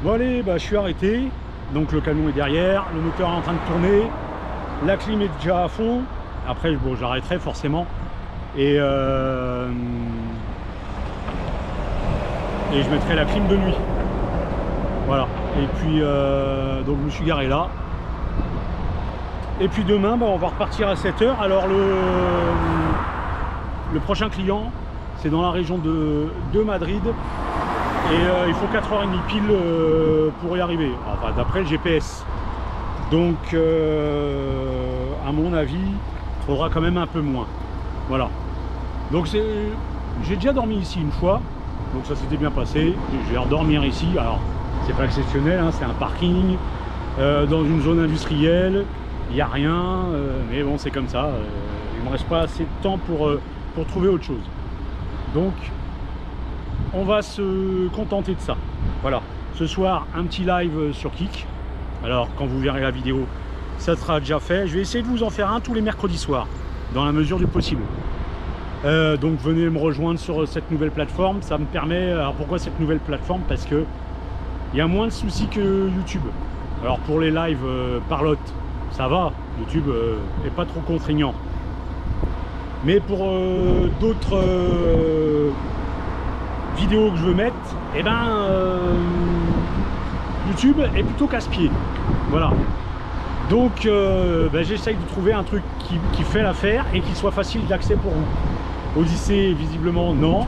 Bon allez, bah, je suis arrêté, donc le camion est derrière, le moteur est en train de tourner, la clim est déjà à fond, après bon, j'arrêterai forcément, et je mettrai la clim de nuit. Voilà, et puis donc je me suis garé là. Et puis demain, bah, on va repartir à 7 h. Alors le prochain client, c'est dans la région de Madrid. Et il faut 4h30 pile pour y arriver, enfin, d'après le GPS. Donc à mon avis, il faudra quand même un peu moins. Voilà. Donc j'ai déjà dormi ici une fois, donc ça s'était bien passé. Je vais redormir ici. Alors c'est pas exceptionnel, hein, c'est un parking dans une zone industrielle. Il n'y a rien, mais bon, c'est comme ça. Il ne me reste pas assez de temps pour trouver autre chose. Donc on va se contenter de ça. Voilà, ce soir un petit live sur Kik. Alors quand vous verrez la vidéo, ça sera déjà fait. Je vais essayer de vous en faire un tous les mercredis soirs, dans la mesure du possible. Donc venez me rejoindre sur cette nouvelle plateforme. Ça me permet, alors pourquoi cette nouvelle plateforme? Parce que il y a moins de soucis que YouTube. Alors pour les lives parlotte, ça va, YouTube est pas trop contraignant. Mais pour d'autres vidéos que je veux mettre, et YouTube est plutôt casse-pied. Voilà. Donc j'essaye de trouver un truc qui fait l'affaire et qui soit facile d'accès pour vous. Odyssée, visiblement non.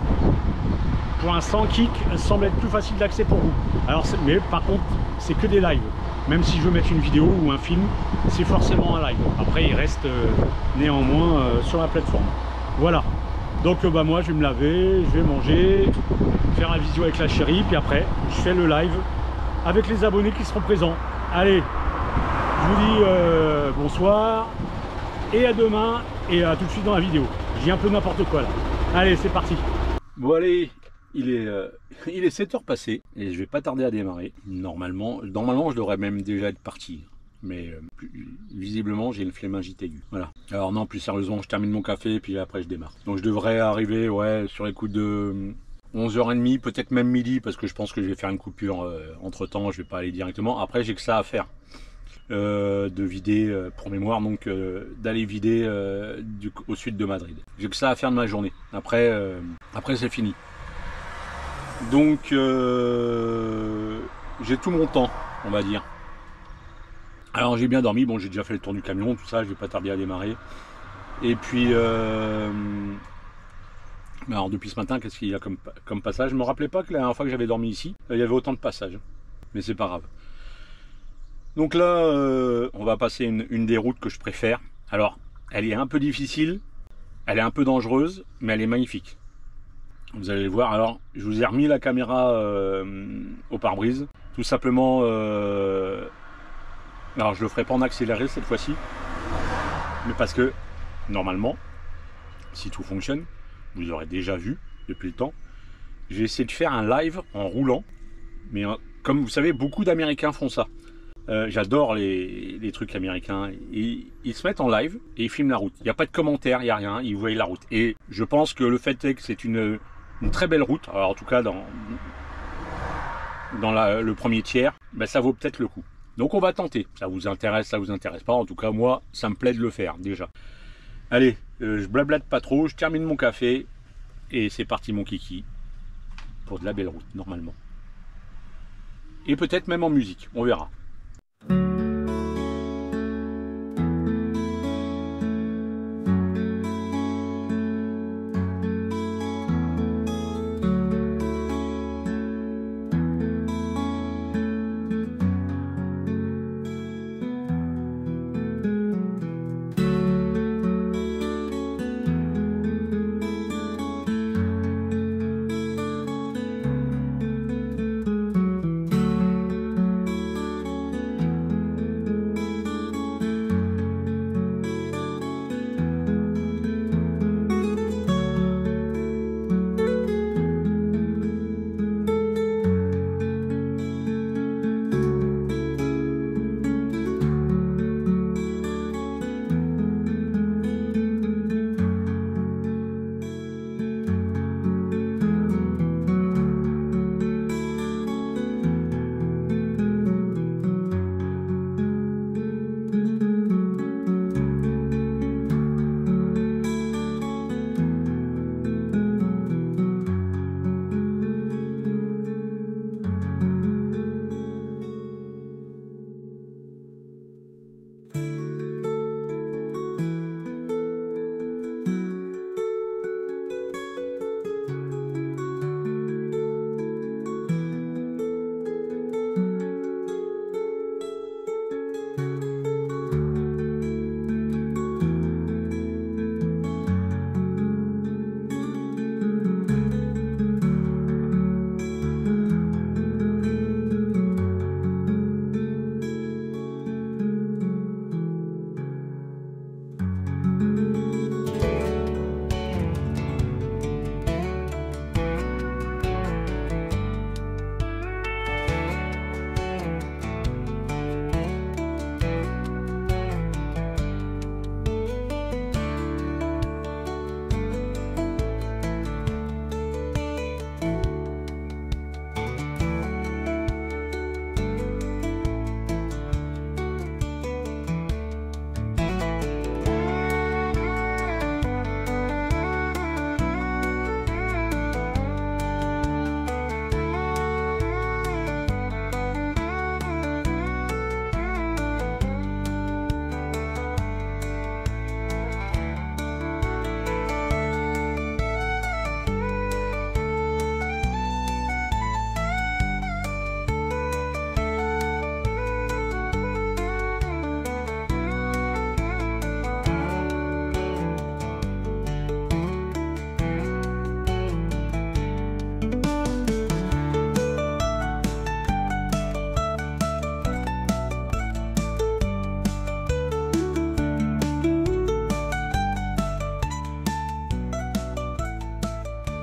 Pour l'instant, Kik semble être plus facile d'accès pour vous. Alors, mais par contre, c'est que des lives. Même si je veux mettre une vidéo ou un film, c'est forcément un live. Après, il reste néanmoins sur la plateforme. Voilà. Donc moi, je vais me laver, je vais manger, faire la visio avec la chérie, puis après, je fais le live avec les abonnés qui seront présents. Allez, je vous dis bonsoir et à demain et à tout de suite dans la vidéo. Je dis un peu n'importe quoi là. Allez, c'est parti. Bon allez, il est 7 h passées et je vais pas tarder à démarrer. Normalement je devrais même déjà être parti. Mais visiblement j'ai une flémingite aiguë. Voilà. Alors non, plus sérieusement, je termine mon café et puis après je démarre. Donc je devrais arriver sur les coups de 11h30, peut-être même midi, parce que je pense que je vais faire une coupure entre temps, je vais pas aller directement. Après j'ai que ça à faire. De vider pour mémoire, donc d'aller vider au sud de Madrid. J'ai que ça à faire de ma journée. Après c'est fini. Donc j'ai tout mon temps, on va dire. Alors j'ai bien dormi, bon j'ai déjà fait le tour du camion, tout ça, je vais pas tarder à démarrer. Et puis alors depuis ce matin, qu'est-ce qu'il y a comme passage? Je me rappelais pas que la dernière fois que j'avais dormi ici, il y avait autant de passages. Mais c'est pas grave. Donc là, on va passer une des routes que je préfère. Alors, elle est un peu difficile, elle est un peu dangereuse, mais elle est magnifique. Vous allez le voir. Alors, je vous ai remis la caméra au pare-brise. Tout simplement, alors je le ferai pas en accéléré cette fois-ci, mais parce que, normalement, si tout fonctionne, vous aurez déjà vu depuis le temps, j'ai essayé de faire un live en roulant, mais comme vous savez, beaucoup d'Américains font ça. J'adore les trucs américains. Ils se mettent en live et ils filment la route. Il n'y a pas de commentaires, il n'y a rien, ils voient la route. Et je pense que le fait est que c'est une très belle route. Alors en tout cas dans le premier tiers, ça vaut peut-être le coup. Donc on va tenter. Ça vous intéresse, ça vous intéresse pas. En tout cas moi, ça me plaît de le faire déjà. Allez, je blablate pas trop, je termine mon café et c'est parti mon kiki pour de la belle route normalement. Et peut-être même en musique, on verra.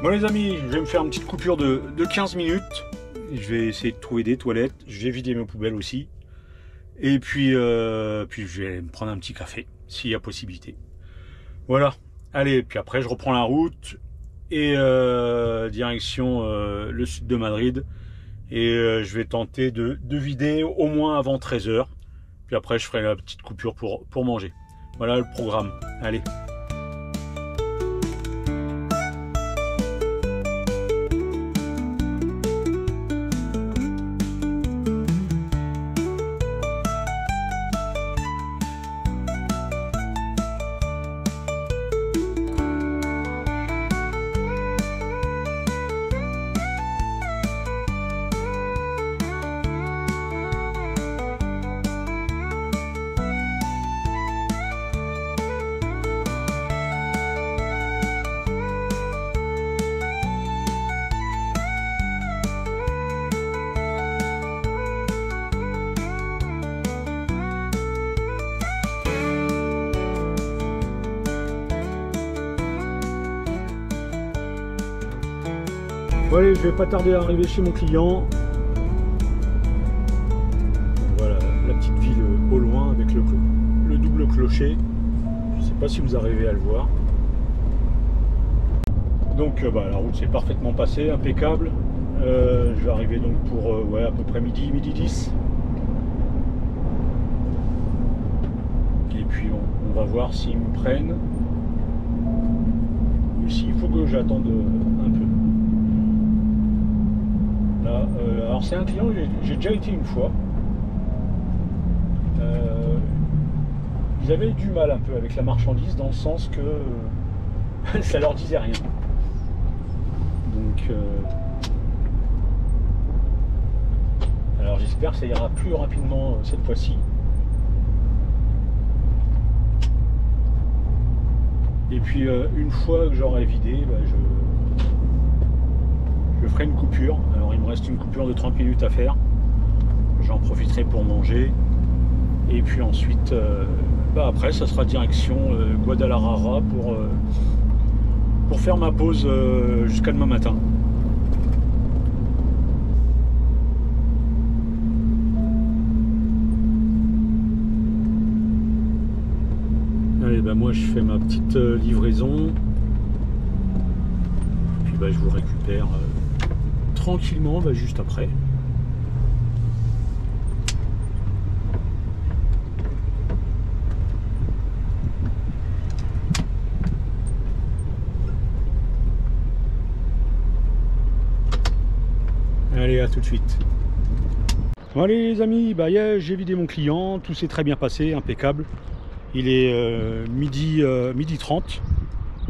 Bon les amis, je vais me faire une petite coupure de 15 minutes. Je vais essayer de trouver des toilettes. Je vais vider mes poubelles aussi. Et puis je vais me prendre un petit café, s'il y a possibilité. Voilà. Allez, puis après je reprends la route. Et direction le sud de Madrid. Et je vais tenter de vider au moins avant 13 h. Puis après je ferai la petite coupure pour manger. Voilà le programme. Allez. Bon allez, je vais pas tarder à arriver chez mon client. Voilà la petite ville au loin avec le double clocher. Je sais pas si vous arrivez à le voir. Donc la route s'est parfaitement passée, impeccable. Je vais arriver donc pour à peu près midi 10. Et puis on va voir s'ils me prennent. Ici, il faut que j'attende un peu. Là, alors c'est un client, j'ai déjà été une fois. Ils avaient du mal un peu avec la marchandise dans le sens que ça leur disait rien. Donc alors j'espère que ça ira plus rapidement cette fois-ci. Et puis une fois que j'aurai vidé, je ferai une coupure. Alors il me reste une coupure de 30 minutes à faire. J'en profiterai pour manger. Et puis ensuite, après ça sera direction Guadalajara pour faire ma pause jusqu'à demain matin. Allez, moi je fais ma petite livraison. Puis je vous récupère tranquillement juste après. Allez, à tout de suite. Bon allez les amis, j'ai vidé mon client, tout s'est très bien passé, impeccable. Il est midi 30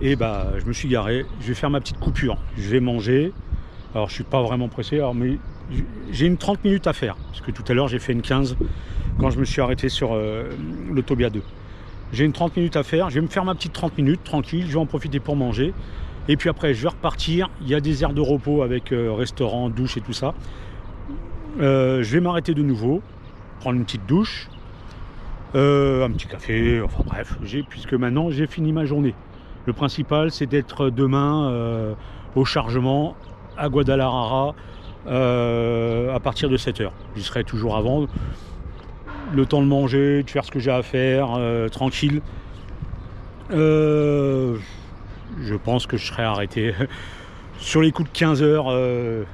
et je me suis garé. Je vais faire ma petite coupure, je vais manger. Alors je suis pas vraiment pressé, mais j'ai une 30 minutes à faire parce que tout à l'heure j'ai fait une 15 quand je me suis arrêté sur l'Autobia 2. J'ai une 30 minutes à faire, je vais me faire ma petite 30 minutes tranquille, je vais en profiter pour manger. Et puis après je vais repartir, il y a des aires de repos avec restaurant, douche et tout ça. Je vais m'arrêter de nouveau, prendre une petite douche, un petit café, enfin bref, puisque maintenant j'ai fini ma journée. Le principal c'est d'être demain au chargement à Guadalajara à partir de 7 h. J'y serai toujours avant, le temps de manger, de faire ce que j'ai à faire, tranquille. Je pense que je serai arrêté sur les coups de 15 h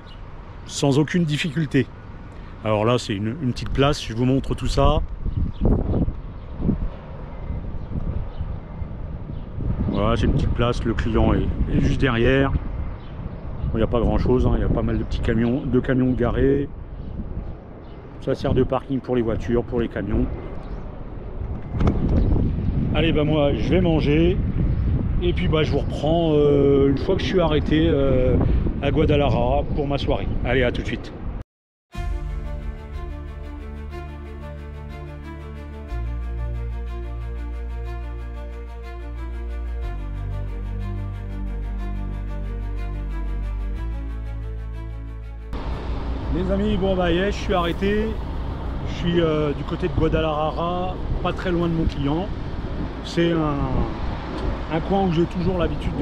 sans aucune difficulté. Alors là c'est une petite place, je vous montre tout ça. Voilà, c'est une petite place, le client est juste derrière. Il n'y a pas grand chose, il y a pas mal de petits camions, garés. Ça sert de parking pour les voitures, pour les camions. Allez, moi je vais manger. Et puis je vous reprends une fois que je suis arrêté à Guadalajara pour ma soirée. Allez, à tout de suite. Les amis, je suis arrêté. Je suis du côté de Guadalajara, pas très loin de mon client. C'est un coin où j'ai toujours l'habitude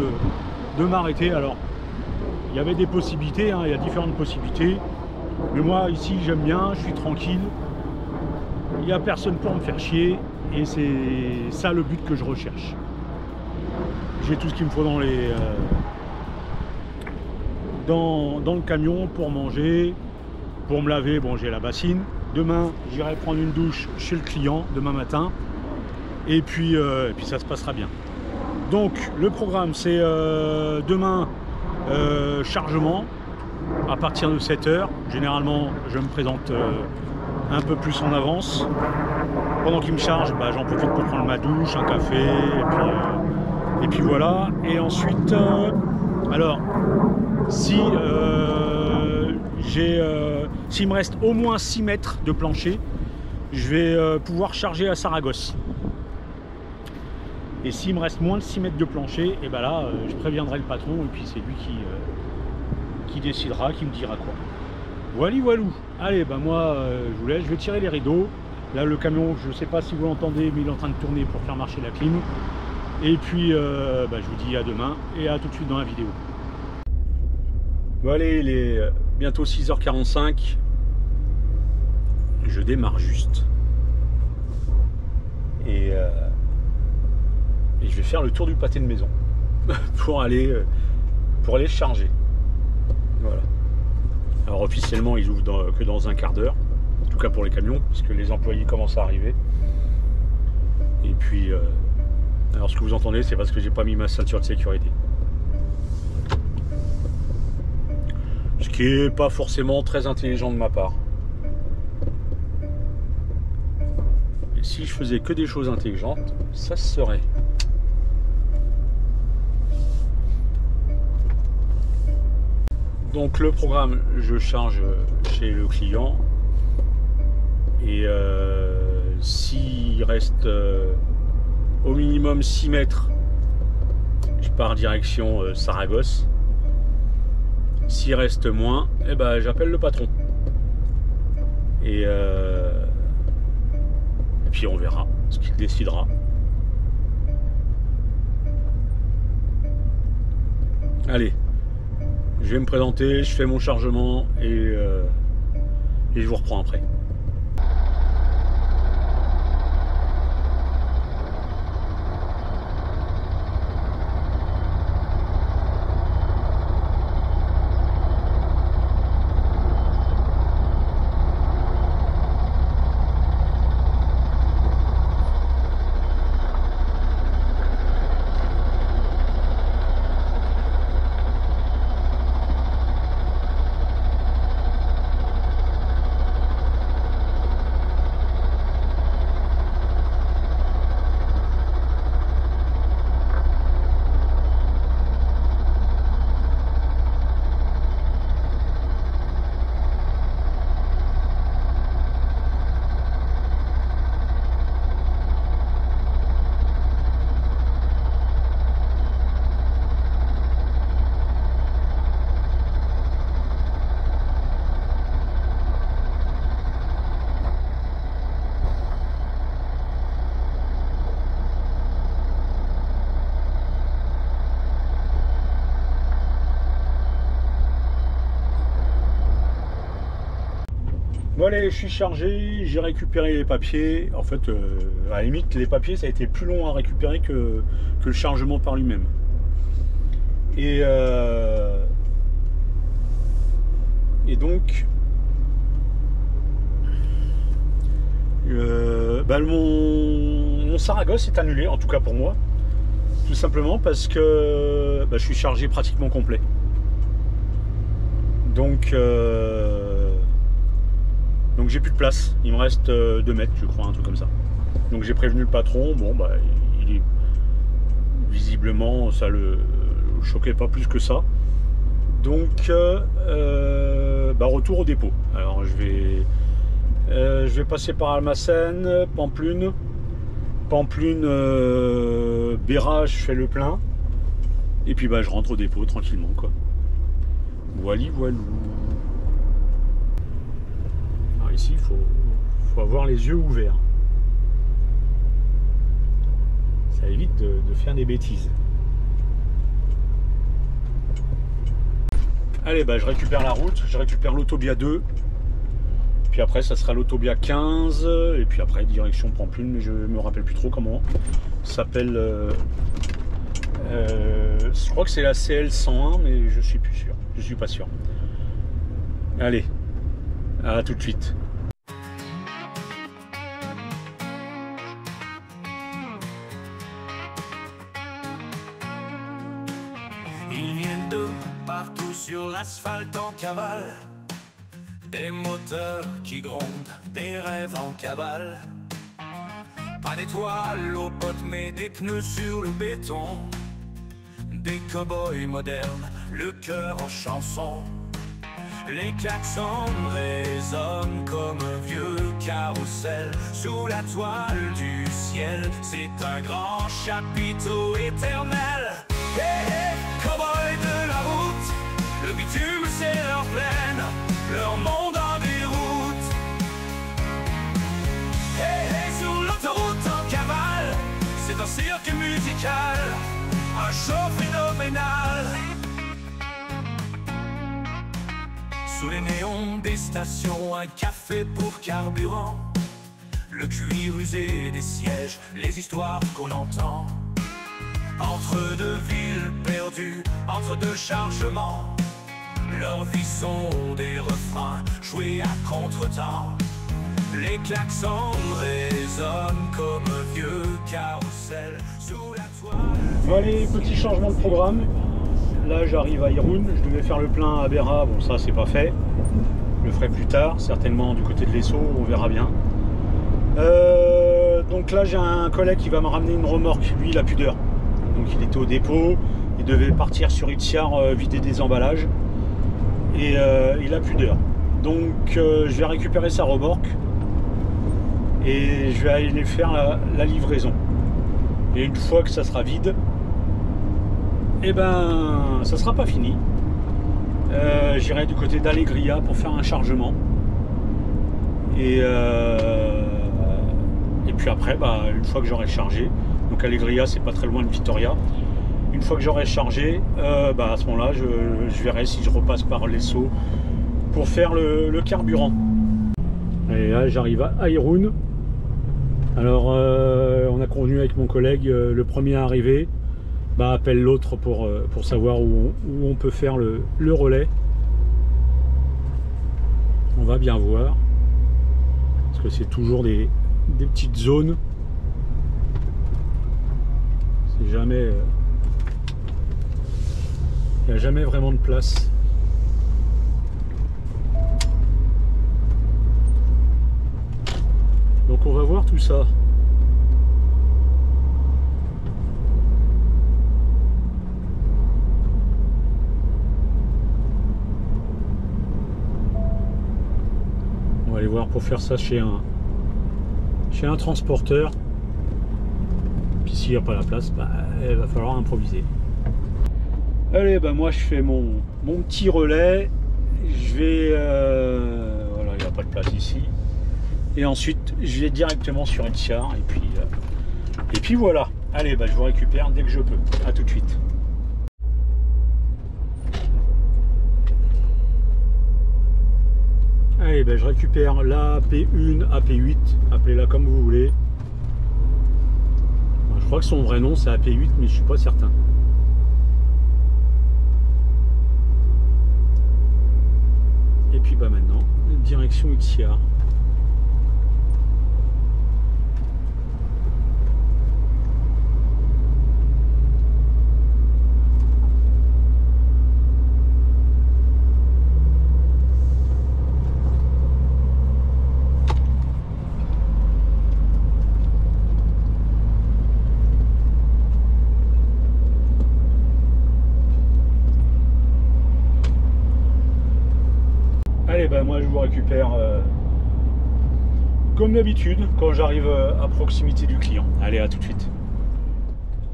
de m'arrêter. Alors il y avait des possibilités, hein, il y a différentes possibilités. Mais moi ici j'aime bien, je suis tranquille. Il n'y a personne pour me faire chier. Et c'est ça le but que je recherche. J'ai tout ce qu'il me faut dans le camion pour manger, pour me laver. Bon, j'ai la bassine. Demain, j'irai prendre une douche chez le client demain matin. Et puis ça se passera bien. Donc, le programme, c'est demain, chargement à partir de 7 h. Généralement, je me présente un peu plus en avance. Pendant qu'il me charge, bah, j'en profite pour prendre ma douche, un café, et puis voilà. Et ensuite, alors, s'il me reste au moins 6 mètres de plancher, je vais pouvoir charger à Saragosse. Et s'il me reste moins de 6 mètres de plancher, et ben là, je préviendrai le patron, et puis c'est lui qui décidera, qui me dira quoi. Voilà, voilou. Allez, ben moi, je vous laisse, je vais tirer les rideaux. Là, le camion, je ne sais pas si vous l'entendez, mais il est en train de tourner pour faire marcher la clim. Et puis, je vous dis à demain et à tout de suite dans la vidéo. Bon, allez, il est bientôt 6 h 45. Je démarre juste. Et je vais faire le tour du pâté de maison pour aller charger. Voilà. Alors, officiellement, ils ouvrent que dans un quart d'heure. En tout cas pour les camions, parce que les employés commencent à arriver. Et puis, alors ce que vous entendez, c'est parce que j'ai pas mis ma ceinture de sécurité. Ce qui est pas forcément très intelligent de ma part. Et si je faisais que des choses intelligentes, ça se serait. Donc le programme, je charge chez le client. Et s'il reste au minimum 6 mètres, je pars direction Saragosse. S'il reste moins, eh ben, j'appelle le patron. Et puis on verra ce qu'il décidera. Allez, je vais me présenter, je fais mon chargement et je vous reprends après. Bon allez, je suis chargé, j'ai récupéré les papiers. En fait, à la limite, les papiers, ça a été plus long à récupérer que le chargement par lui-même. Et donc, mon Saragosse est annulé, en tout cas pour moi. Tout simplement parce que je suis chargé pratiquement complet. Donc j'ai plus de place, il me reste 2 mètres je crois, un truc comme ça. Donc j'ai prévenu le patron, bon il est visiblement ça le choquait pas plus que ça. Donc retour au dépôt. Alors je vais passer par Almacen, Pamplune, Béra, je fais le plein. Et puis je rentre au dépôt tranquillement quoi. Voilou. Alors ici il faut avoir les yeux ouverts. Ça évite de faire des bêtises. Allez, bah, je récupère la route, je récupère l'autobia 2. Puis après, ça sera l'autobia 15. Et puis après, direction Pampelune, mais je me rappelle plus trop comment ça s'appelle. Je crois que c'est la CL 101, mais je suis plus sûr. Je suis pas sûr. Allez, à tout de suite. Ils viennent de partout sur l'asphalte en cavale. Des moteurs qui grondent, des rêves en cavale. Pas d'étoiles aux potes mais des pneus sur le béton. Des cow-boys modernes, le cœur en chanson. Les klaxons résonnent comme un vieux carrousel sous la toile du ciel. C'est un grand chapiteau éternel. Hey, hey, cow-boys de la route, le bitume c'est leur plaine, leur monde en déroute. Hey, hey, sur l'autoroute en cavale, c'est un cirque musical, un show phénoménal. Sous les néons des stations, un café pour carburant. Le cuir usé des sièges, les histoires qu'on entend. Entre deux villes perdues, entre deux chargements. Leurs vies sont des refrains joués à contre-temps. Les klaxons résonnent comme un vieux carrousel sous la toile. Bon, allez, petit changement de programme. Là, j'arrive à Irun. Je devais faire le plein à Béra. Bon, ça, c'est pas fait. Je le ferai plus tard, certainement du côté de l'Esso. On verra bien. Donc là, j'ai un collègue qui va me ramener une remorque. Lui, il a plus d'heure. Donc, il était au dépôt. Il devait partir sur Itziar vider des emballages. Et il a plus d'heure. Donc, je vais récupérer sa remorque. Et je vais aller faire la livraison. Et une fois que ça sera vide, et ben ça sera pas fini. J'irai du côté d'Allegria pour faire un chargement. Et puis après, bah, une fois que j'aurai chargé, donc Allegria c'est pas très loin de Vitoria. Une fois que j'aurai chargé, bah, à ce moment-là, je verrai si je repasse par l'Esso pour faire le carburant. Et là, j'arrive à Irun. Alors, on a convenu avec mon collègue, le premier à arriver bah, appelle l'autre pour savoir où on peut faire le relais. On va bien voir. Parce que c'est toujours des petites zones. C'est jamais... il n'y a jamais vraiment de place. Donc on va voir tout ça. On va aller voir pour faire ça chez un transporteur. Puis s'il n'y a pas la place, bah, il va falloir improviser. Allez, bah moi je fais mon petit relais. Je vais... voilà, il n'y a pas de place ici. Et ensuite, je vais directement sur Itziar. Et puis voilà. Allez, bah, je vous récupère dès que je peux. A tout de suite. Allez, bah, je récupère la AP1, AP8. Appelez-la comme vous voulez. Bon, je crois que son vrai nom, c'est AP8, mais je suis pas certain. Et puis bah maintenant, direction Itziar. Allez, ben moi je vous récupère comme d'habitude quand j'arrive à proximité du client. Allez, à tout de suite.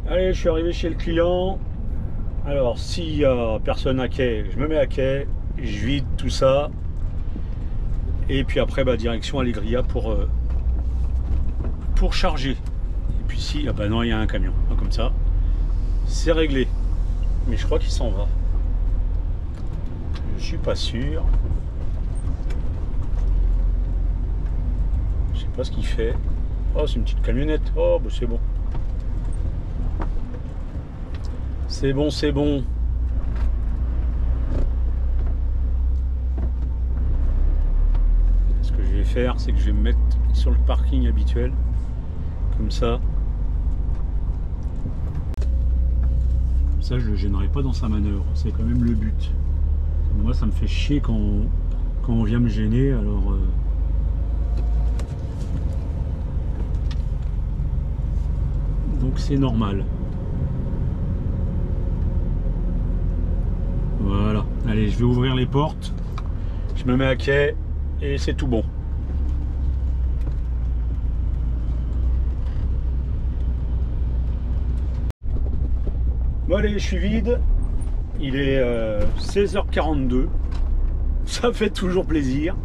Allez, je suis arrivé chez le client. Alors, s'il y a personne à quai, je me mets à quai, je vide tout ça. Et puis après, bah, direction Allegria pour charger. Et puis si, ah bah non, il y a un camion. Donc, comme ça, c'est réglé. Mais je crois qu'il s'en va. Je suis pas sûr. Je sais pas ce qu'il fait. Oh, c'est une petite camionnette. Oh, bah c'est bon. C'est bon, c'est bon. Ce que je vais faire, c'est que je vais me mettre sur le parking habituel. Comme ça. Ça, je le gênerai pas dans sa manœuvre. C'est quand même le but. Moi, ça me fait chier quand on vient me gêner. Alors... donc c'est normal. Voilà. Allez, je vais ouvrir les portes. Je me mets à quai et c'est tout bon. Bon allez, je suis vide. Il est 16h42. Ça fait toujours plaisir.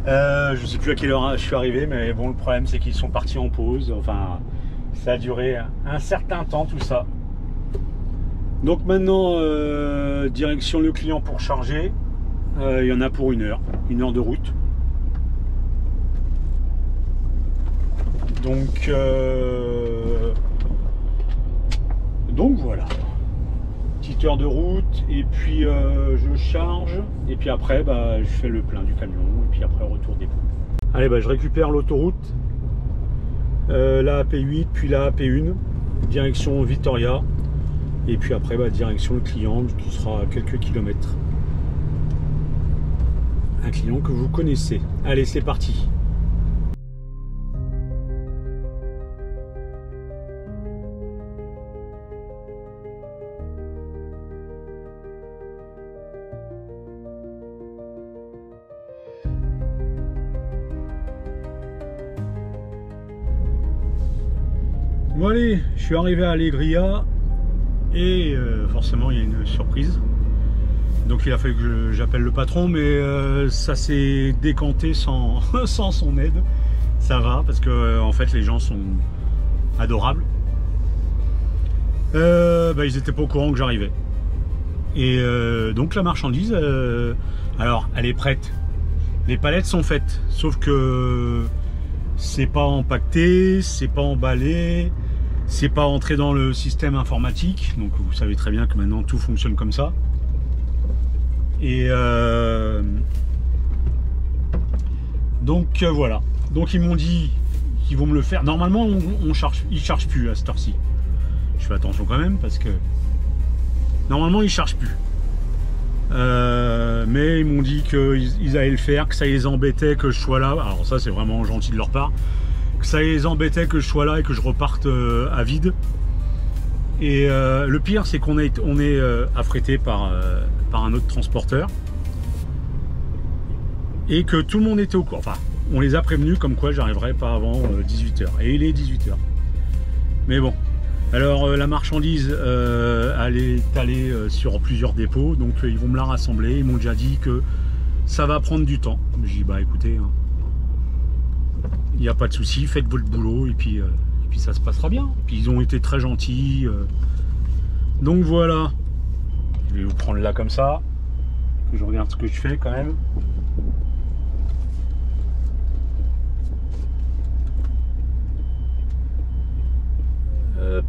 Je sais plus à quelle heure je suis arrivé, mais bon, le problème c'est qu'ils sont partis en pause. Enfin, ça a duré un certain temps tout ça. Donc maintenant, direction le client pour charger. Il y en a pour 1 heure de route. Donc voilà. Petite heure de route et puis je charge et puis après je fais le plein du camion et puis après retour dépôt. Allez, je récupère l'autoroute, la AP8 puis la AP1 direction Vitoria et puis après direction le client qui sera à quelques kilomètres. Un client que vous connaissez. Allez, c'est parti. Bon allez, je suis arrivé à Alegria et forcément il y a une surprise. Donc il a fallu que j'appelle le patron, mais ça s'est décanté sans, sans son aide. Ça va parce que en fait les gens sont adorables. Ils n'étaient pas au courant que j'arrivais. Et donc la marchandise, alors elle est prête. Les palettes sont faites, sauf que c'est pas empaqueté, c'est pas emballé. C'est pas entré dans le système informatique, donc vous savez très bien que maintenant tout fonctionne comme ça. Et donc voilà. Donc ils m'ont dit qu'ils vont me le faire. Normalement, ils chargent plus à cette heure-ci. Je fais attention quand même parce que normalement ils chargent plus. Mais ils m'ont dit qu'ils allaient le faire, que ça les embêtait que je sois là. Alors ça, c'est vraiment gentil de leur part. Que ça les embêtait que je sois là et que je reparte à vide. Et le pire, c'est qu'on est affrété par un autre transporteur et que tout le monde était au courant. Enfin, on les a prévenus comme quoi j'arriverai pas avant 18h. Et il est 18h. Mais bon. Alors la marchandise, elle est allée sur plusieurs dépôts, donc ils vont me la rassembler. Ils m'ont déjà dit que ça va prendre du temps. J'ai dit écoutez, il n'y a pas de souci, faites votre boulot et puis ça se passera bien. Puis ils ont été très gentils. Donc voilà. Je vais vous prendre là comme ça, que je regarde ce que je fais quand même. Hop.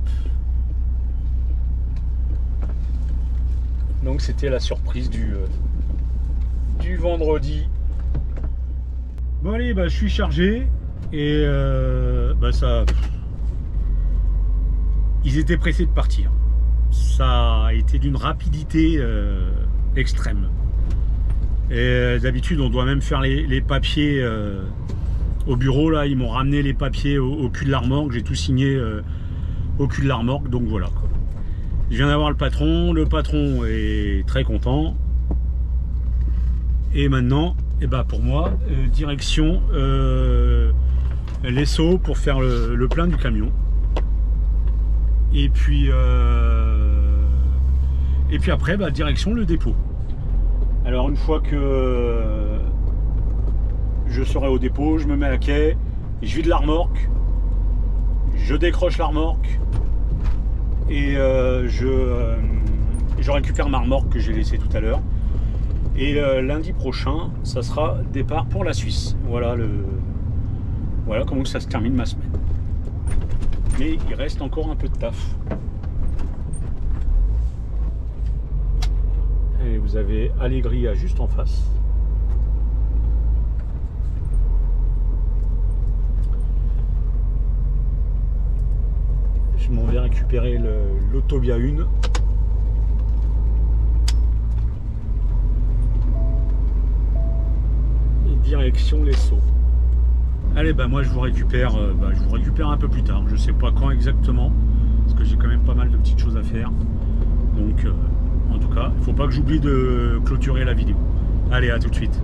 Donc c'était la surprise du vendredi. Bon allez, je suis chargé et ça, ils étaient pressés de partir. Ça a été d'une rapidité extrême. Et d'habitude on doit même faire les papiers au bureau. Là ils m'ont ramené les papiers au cul de la remorque. J'ai tout signé au cul de la remorque, donc voilà quoi. Je viens d'avoir le patron est très content. Et maintenant, pour moi, direction l'Esso pour faire le plein du camion. Et puis après, direction le dépôt. Alors une fois que je serai au dépôt, je me mets à quai, je vide la remorque, je décroche la remorque et je récupère ma remorque que j'ai laissée tout à l'heure. Et lundi prochain, ça sera départ pour la Suisse. Voilà comment ça se termine ma semaine. Mais il reste encore un peu de taf. Et vous avez Allegria juste en face. Je m'en vais récupérer l'Autobia 1. Et direction les Sceaux. Allez, bah moi je vous récupère un peu plus tard. Je sais pas quand exactement, parce que j'ai quand même pas mal de petites choses à faire. Donc en tout cas, il faut pas que j'oublie de clôturer la vidéo. Allez, à tout de suite.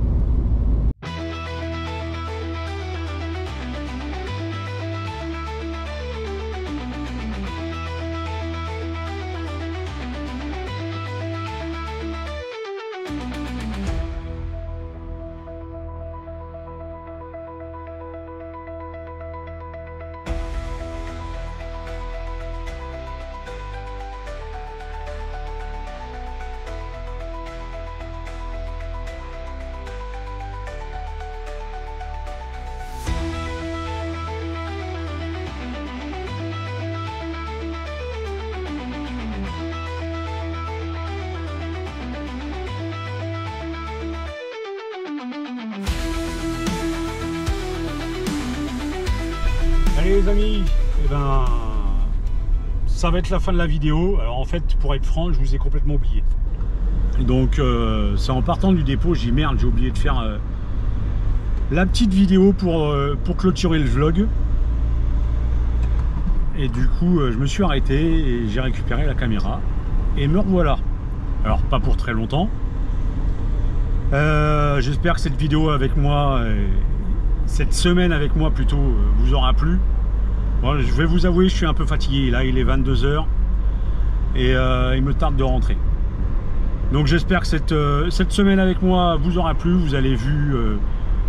Allez les amis, eh ben, ça va être la fin de la vidéo. Alors en fait, pour être franc, je vous ai complètement oublié. Donc c'est en partant du dépôt, j'ai dit merde, j'ai oublié de faire la petite vidéo pour clôturer le vlog. Et du coup, je me suis arrêté et j'ai récupéré la caméra. Et me revoilà. Alors pas pour très longtemps. J'espère que cette vidéo avec moi, cette semaine avec moi plutôt, vous aura plu. Bon, je vais vous avouer, je suis un peu fatigué. Là, il est 22 h et il me tarde de rentrer. Donc j'espère que cette semaine avec moi vous aura plu. Vous avez vu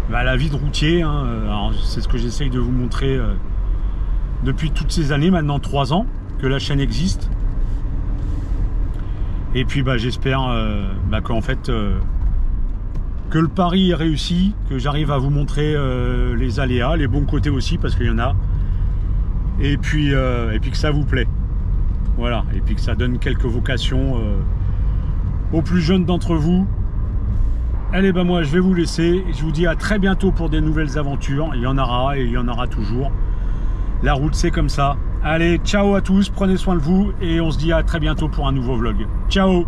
la vie de routier. Hein. C'est ce que j'essaye de vous montrer depuis toutes ces années, maintenant 3 ans que la chaîne existe. Et puis j'espère qu'en fait que le pari est réussi, que j'arrive à vous montrer les aléas, les bons côtés aussi, parce qu'il y en a. Et puis que ça vous plaît. Voilà, et puis que ça donne quelques vocations aux plus jeunes d'entre vous. Allez, moi je vais vous laisser. Je vous dis à très bientôt pour des nouvelles aventures. Il y en aura et il y en aura toujours. La route c'est comme ça. Allez, ciao à tous, prenez soin de vous et on se dit à très bientôt pour un nouveau vlog. Ciao!